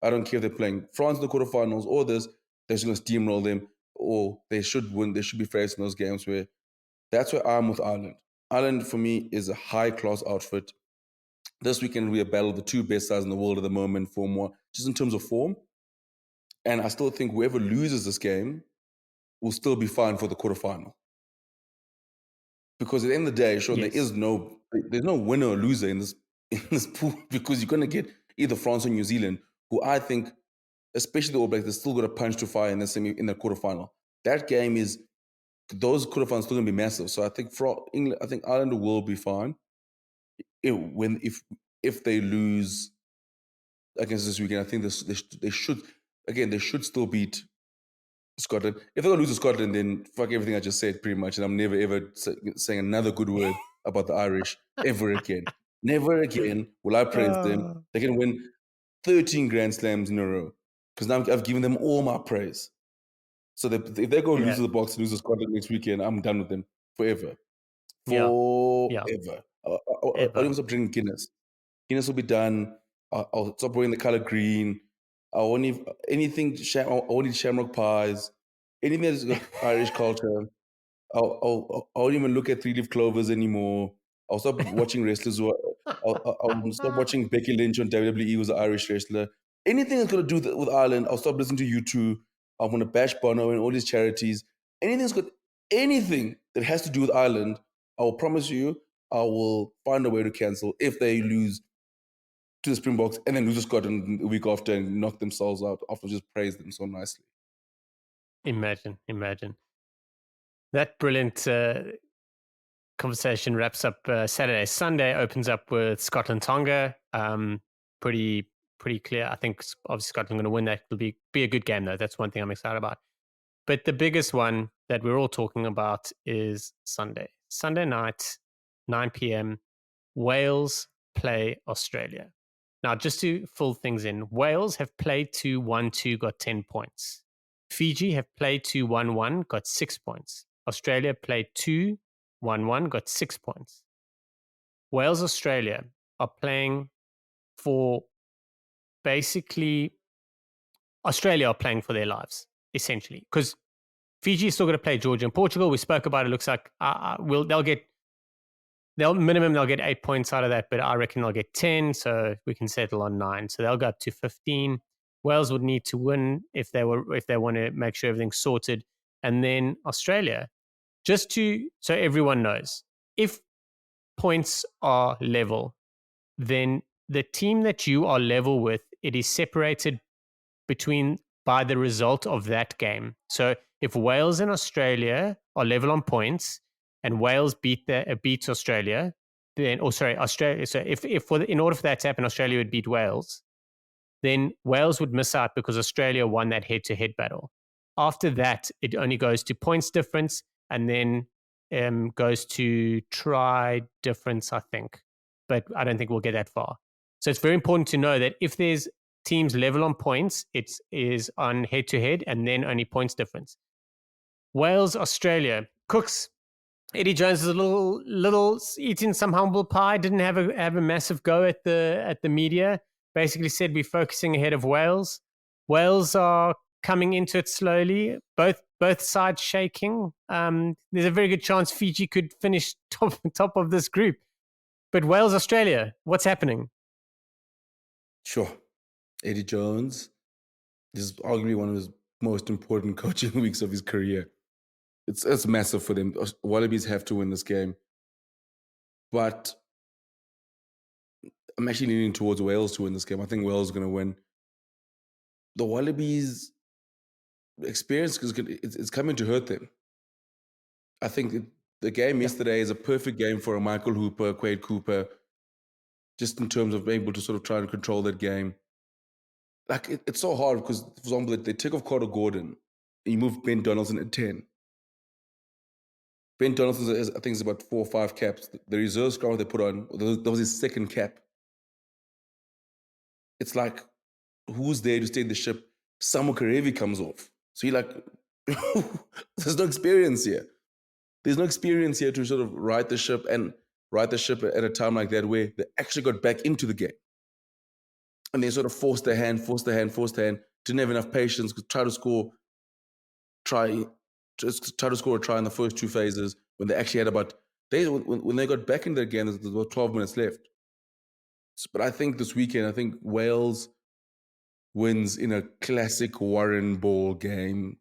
I don't care if they're playing France in the quarterfinals or this. They're just going to steamroll them, or they should win. They should be facing those games where that's where I'm with Ireland. Ireland for me is a high class outfit. This weekend we battle the two best sides in the world at the moment, form one, just in terms of form. And I still think whoever loses this game will still be fine for the quarterfinal. Because at the end of the day, Sean, Yes. there's no winner or loser in this in this pool because you're gonna get either France or New Zealand, who I think, especially the All Blacks, they're still got a punch to fire in the quarterfinal. That game is those quarterfinals still gonna be massive. So I think for England, I think Ireland will be fine. If they lose against this weekend, I think they should again they should still beat Scotland. If they're gonna lose to Scotland, then fuck everything I just said pretty much, and I'm never ever saying another good word about the Irish ever again. Never again will I praise them. Uh, They can win 13 Grand Slams in a row because now I've given them all my praise. So if they go lose yeah. to the Box and lose to Scotland next weekend, I'm done with them forever, Yeah. Yeah. forever. I'll even Ever. stop drinking Guinness. Guinness will be done. I'll stop wearing the color green. I won't need anything. I won't eat shamrock pies. Anything that's got Irish culture. I won't even look at three-leaf clovers anymore. I'll stop watching wrestlers. I'll stop watching Becky Lynch on WWE, who's an Irish wrestler. Anything that's got to do with Ireland, I'll stop listening to U2. I'm going to bash Bono and all these charities. Anything that has to do with Ireland, I will promise you, I will find a way to cancel if they lose to the Springboks and then lose to Scotland a week after and knock themselves out after just praise them so nicely. Imagine. That brilliant conversation wraps up Saturday. Sunday opens up with Scotland Tonga. Pretty clear. I think obviously Scotland going to win that. It'll be a good game though. That's one thing I'm excited about. But the biggest one that we're all talking about is Sunday. Sunday night, 9 p.m. Wales play Australia. Now, just to fill things in, Wales have played 2-1-2, got 10 points. Fiji have played 2-1-1, got 6 points. Australia played 2-1-1, got 6 points. Wales, Australia are playing for basically Australia are playing for their lives, essentially, because Fiji is still going to play Georgia and Portugal. We spoke about it. Looks like they'll get 8 points out of that, but I reckon they'll get 10, so we can settle on 9. So they'll go up to 15. Wales would need to win if they want to make sure everything's sorted, and then Australia, so everyone knows, if points are level, then the team that you are level with, it is separated by the result of that game. So if Wales and Australia are level on points, and Wales beats Australia, then Australia. So in order for that to happen, Australia would beat Wales. Then Wales would miss out because Australia won that head-to-head battle. After that, it only goes to points difference and then goes to try difference, I think. But I don't think we'll get that far. So it's very important to know that if there's teams level on points, it is on head-to-head and then only points difference. Wales, Australia. Kooks, Eddie Jones is a little eating some humble pie. Didn't have a massive go at the media. Basically said we're focusing ahead of Wales. Wales are coming into it slowly. Both sides shaking. There's a very good chance Fiji could finish top of this group. But Wales, Australia, what's happening? Sure, Eddie Jones is arguably one of his most important coaching weeks of his career. It's massive for them. Wallabies have to win this game. But I'm actually leaning towards Wales to win this game. I think Wales is going to win. The Wallabies experience is coming to hurt them. I think the game yesterday is a perfect game for a Michael Hooper, Quade Cooper, just in terms of being able to sort of try and control that game. Like, it's so hard because, for example, they take off Carter Gordon and you move Ben Donaldson at 10. Ben Donaldson, I think, is about 4 or 5 caps. The reserve squad they put on, that was his second cap. It's like, who's there to steer the ship? Samu Karevi comes off. So you're like, there's no experience here. There's no experience here to sort of ride the ship at a time like that where they actually got back into the game. And they sort of forced their hand, didn't have enough patience, try to score a try in the first 2 phases when they actually had when they got back into the game, there was about 12 minutes left. But I think this weekend, Wales wins in a classic Warren Ball game,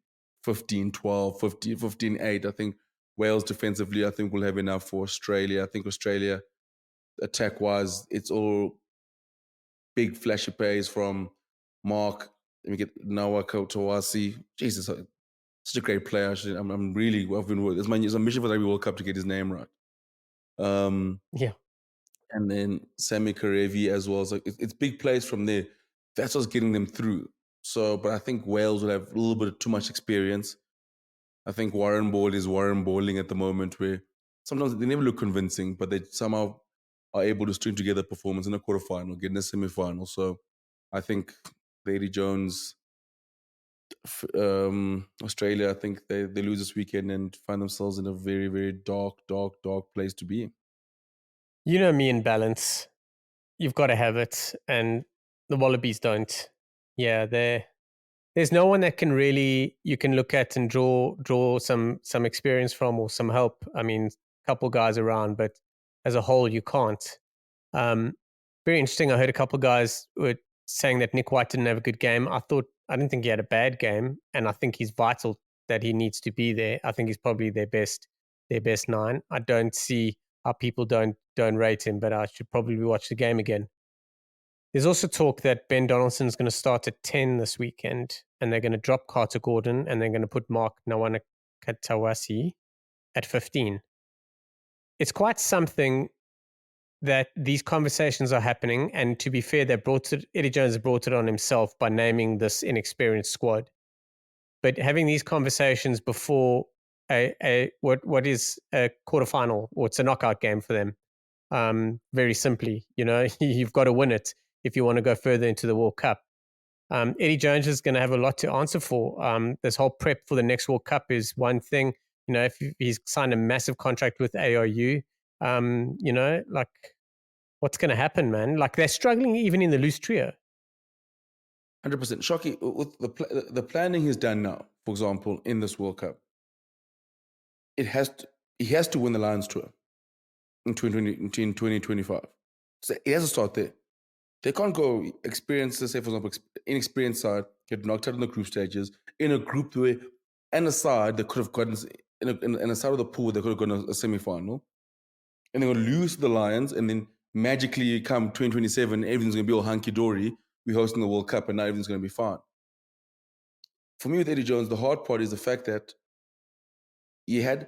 15-12, 15-8. I think Wales defensively, will have enough for Australia. I think Australia, attack-wise, it's all big flashy plays from Mark. Let me get Noah Kotawasi. Jesus, such a great player. I'm really it's my mission for the World Cup to get his name right. Yeah. And then Sami Karevi as well. So it's big plays from there. That's what's getting them through. So, but I think Wales will have a little bit too much experience. I think Warren Ball is Warren Balling at the moment, where sometimes they never look convincing, but they somehow are able to string together performance in a quarterfinal, get in a semi-final. So I think Eddie Jones, Australia, I think they lose this weekend and find themselves in a very, very dark place to be. You know me in balance. You've got to have it, and the Wallabies don't. Yeah, there's no one that can really you can look at and draw some experience from or some help. I mean, a couple guys around, but as a whole, you can't. Very interesting. I heard a couple guys were saying that Nick White didn't have a good game. I didn't think he had a bad game, and I think he's vital that he needs to be there. I think he's probably their best 9. I don't see how people don't rate him, but I should probably watch the game again. There's also talk that Ben Donaldson is going to start at 10 this weekend, and they're going to drop Carter Gordon, and they're going to put Mark Nawanakatawasi at 15. It's quite something that these conversations are happening, and to be fair, Eddie Jones brought it on himself by naming this inexperienced squad. But having these conversations before what is a quarterfinal, or it's a knockout game for them, very simply, you've got to win it if you want to go further into the World Cup. Eddie Jones is going to have a lot to answer for. This whole prep for the next World Cup is one thing. If he's signed a massive contract with ARU, what's going to happen, man? Like, they're struggling even in the loose trio. 100%. Shocky, with the planning he's done now, for example, in this World Cup, he has to win the Lions Tour in 2025. So he has to start there. They can't go experience, let's say, for example, inexperienced side, get knocked out in the group stages, in a group where, and a side that could have gotten, in a side of the pool, they could have gone a semi-final, and they're going to lose to the Lions, and then magically come 2027, everything's going to be all hunky-dory, we're hosting the World Cup, and now everything's going to be fine. For me with Eddie Jones, the hard part is the fact that he had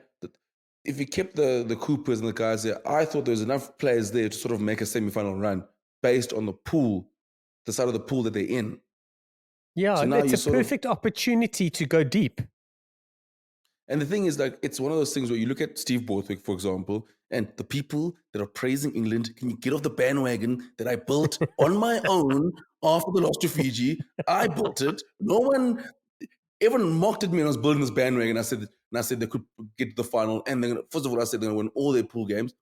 if you kept the Coopers and the guys there, I thought there was enough players there to sort of make a semi-final run based on the pool, the side of the pool that they're in. Yeah, So now it's you a sort of, perfect opportunity to go deep. and the thing is, like, it's one of those things where you look at Steve Borthwick, for example, and the people that are praising England, can you get off the bandwagon that I built on my own after the loss to Fiji? I built it. No one, everyone mocked at me when I was building this bandwagon. I said they could get to the final. And then, first of all, I said they're going to win all their pool games.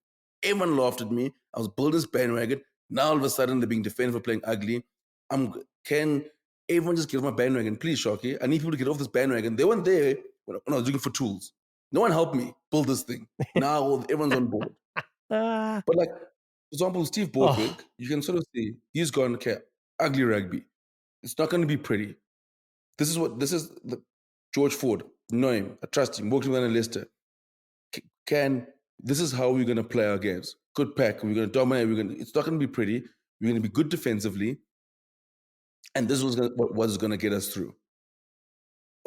Everyone laughed at me. I was building this bandwagon. Now all of a sudden they're being defended for playing ugly. Can everyone just get off my bandwagon, please, Sharky? I need people to get off this bandwagon. They weren't there when I was looking for tools. No one helped me build this thing. Now everyone's on board. Ah, But like, for example, Steve oh, Borthwick, you can sort of see he's gone, okay, ugly rugby. It's not going to be pretty. This is the George Ford. Know him. I trust him. Worked with him in Leicester. This is how we're going to play our games. Good pack. We're going to dominate. It's not going to be pretty. We're going to be good defensively. And this was what is going to get us through.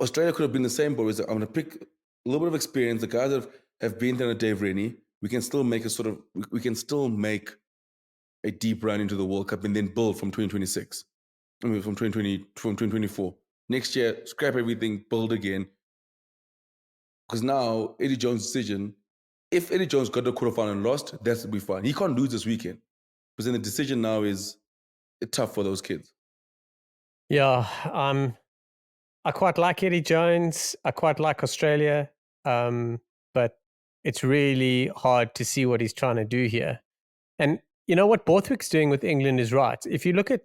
Australia could have been the same, but I'm going to pick a little bit of experience. The guys that have been there, Dave Rennie, we can still make we can still make a deep run into the World Cup and then build from 2026. I mean, from 2024. Next year, scrap everything, build again. Because now, Eddie Jones' decision, if Eddie Jones got the quarterfinal and lost, that's be fine. He can't lose this weekend. Because then the decision now is tough for those kids. yeah. I quite like Eddie Jones. I quite like Australia, but it's really hard to see what he's trying to do here. And you know what Borthwick's doing with England is right. If you look at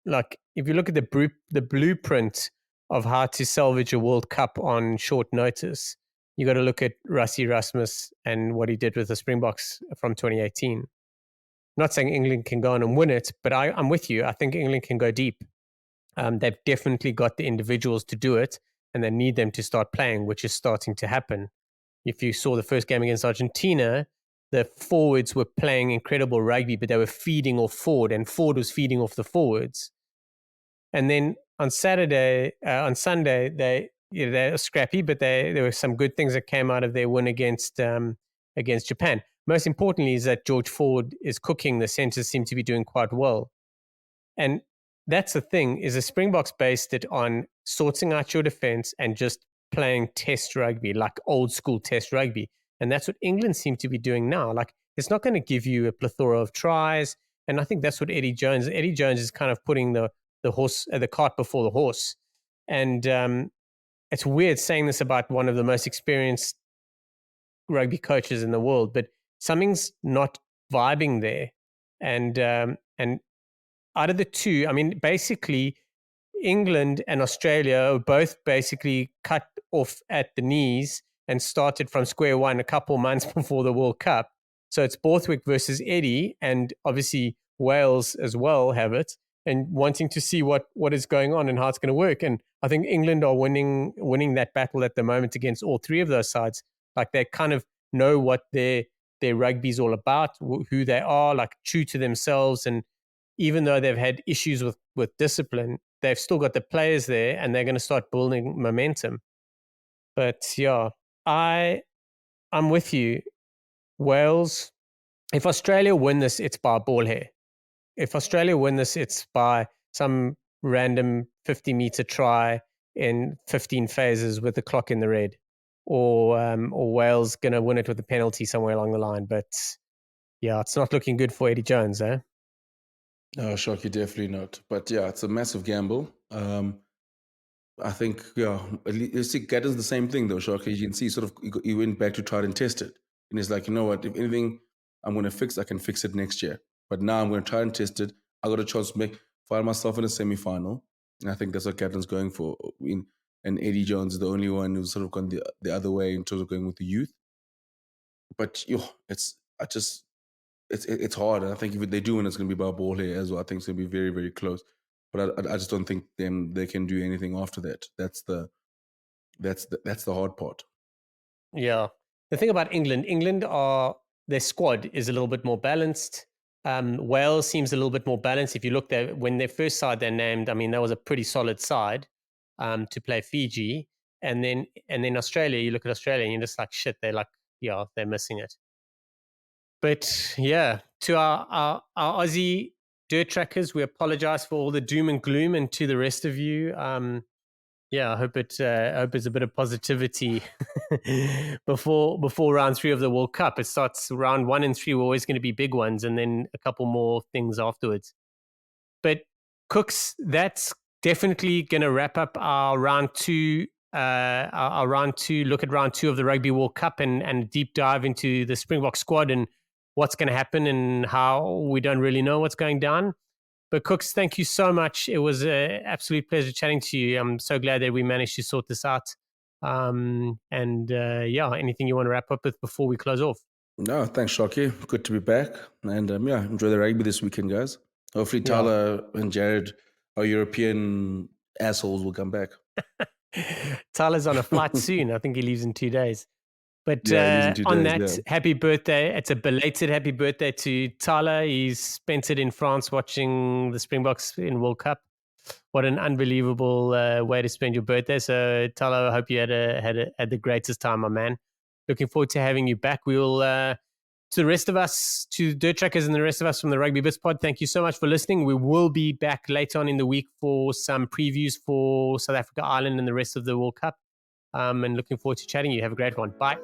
the blueprint of how to salvage a World Cup on short notice, you got to look at Rassie Erasmus and what he did with the Springboks from 2018. I'm not saying England can go on and win it, but I'm with you. I think England can go deep. They've definitely got the individuals to do it, and they need them to start playing, which is starting to happen. If you saw the first game against Argentina, the forwards were playing incredible rugby, but they were feeding off Ford, and Ford was feeding off the forwards. And then on Sunday, they're scrappy, but there were some good things that came out of their win against Japan. Most importantly is that George Ford is cooking. The centers seem to be doing quite well. And that's the thing, is the Springboks based it on sorting out your defense and just playing test rugby, like old school test rugby. And that's what England seem to be doing now. Like, it's not going to give you a plethora of tries. And I think that's what Eddie Jones is kind of putting the cart before the horse. And it's weird saying this about one of the most experienced rugby coaches in the world, but something's not vibing there. And out of the two, I mean, basically, England and Australia are both basically cut off at the knees and started from square one a couple months before the World Cup. So it's Borthwick versus Eddie, and obviously Wales as well have it, and wanting to see what is going on and how it's going to work. And I think England are winning that battle at the moment against all three of those sides. Like, they kind of know what their rugby is all about, who they are, like true to themselves. And even though they've had issues with discipline, they've still got the players there, and they're going to start building momentum. But yeah, I'm with you. Wales, if Australia win this, it's by a ball hair. If Australia win this, it's by some random 50-meter try in 15 phases with the clock in the red, or Wales going to win it with a penalty somewhere along the line. But yeah, it's not looking good for Eddie Jones, eh? No, Shocky, definitely not. But yeah, it's a massive gamble. I think, yeah, you see, Gatton's the same thing though, Shocky. You can see sort of he went back to try and test it. And he's like, you know what, if anything I'm going to fix, I can fix it next year. But now I'm going to try and test it. I got a chance to find myself in a semi-final. And I think that's what Gatton's going for. And Eddie Jones is the only one who's sort of gone the other way in terms of going with the youth. But it's hard. And I think if they do win, it's going to be by a ball here as well. I think it's going to be very, very close. But I just don't think they can do anything after that. That's the hard part. Yeah. The thing about England their squad is a little bit more balanced. Wales seems a little bit more balanced. If you look there, when their first side they named, I mean, that was a pretty solid side to play Fiji. And then Australia, you look at Australia and you're just like, shit, they're like, yeah, they're missing it. But yeah, to our Aussie dirt trackers, we apologize for all the doom and gloom, and to the rest of you, yeah, I hope it's a bit of positivity before round 3 of the World Cup. It starts round 1 and 3 were always going to be big ones, and then a couple more things afterwards. But Kooks, that's definitely going to wrap up our round 2. Our round 2 look at round 2 of the Rugby World Cup, and deep dive into the Springbok squad and what's going to happen and how we don't really know what's going down. But Kooks, thank you so much. It was an absolute pleasure chatting to you. I'm so glad that we managed to sort this out. Yeah, anything you want to wrap up with before we close off? No, thanks, Shocky. Good to be back. And yeah, enjoy the rugby this weekend, guys. Hopefully, Tyler and Jared, our European assholes, will come back. Tyler's on a flight soon. I think he leaves in 2 days. But Yeah, on that, happy birthday. It's a belated happy birthday to Tyler. He's spent it in France watching the Springboks in World Cup. What an unbelievable way to spend your birthday. So Tyler, I hope you had the greatest time, my man. Looking forward to having you back. We will, to the rest of us, to Dirt Trackers and the rest of us from the Rugby Bits Pod, thank you so much for listening. We will be back later on in the week for some previews for South Africa, Ireland, and the rest of the World Cup. And looking forward to chatting you. Have a great one. Bye.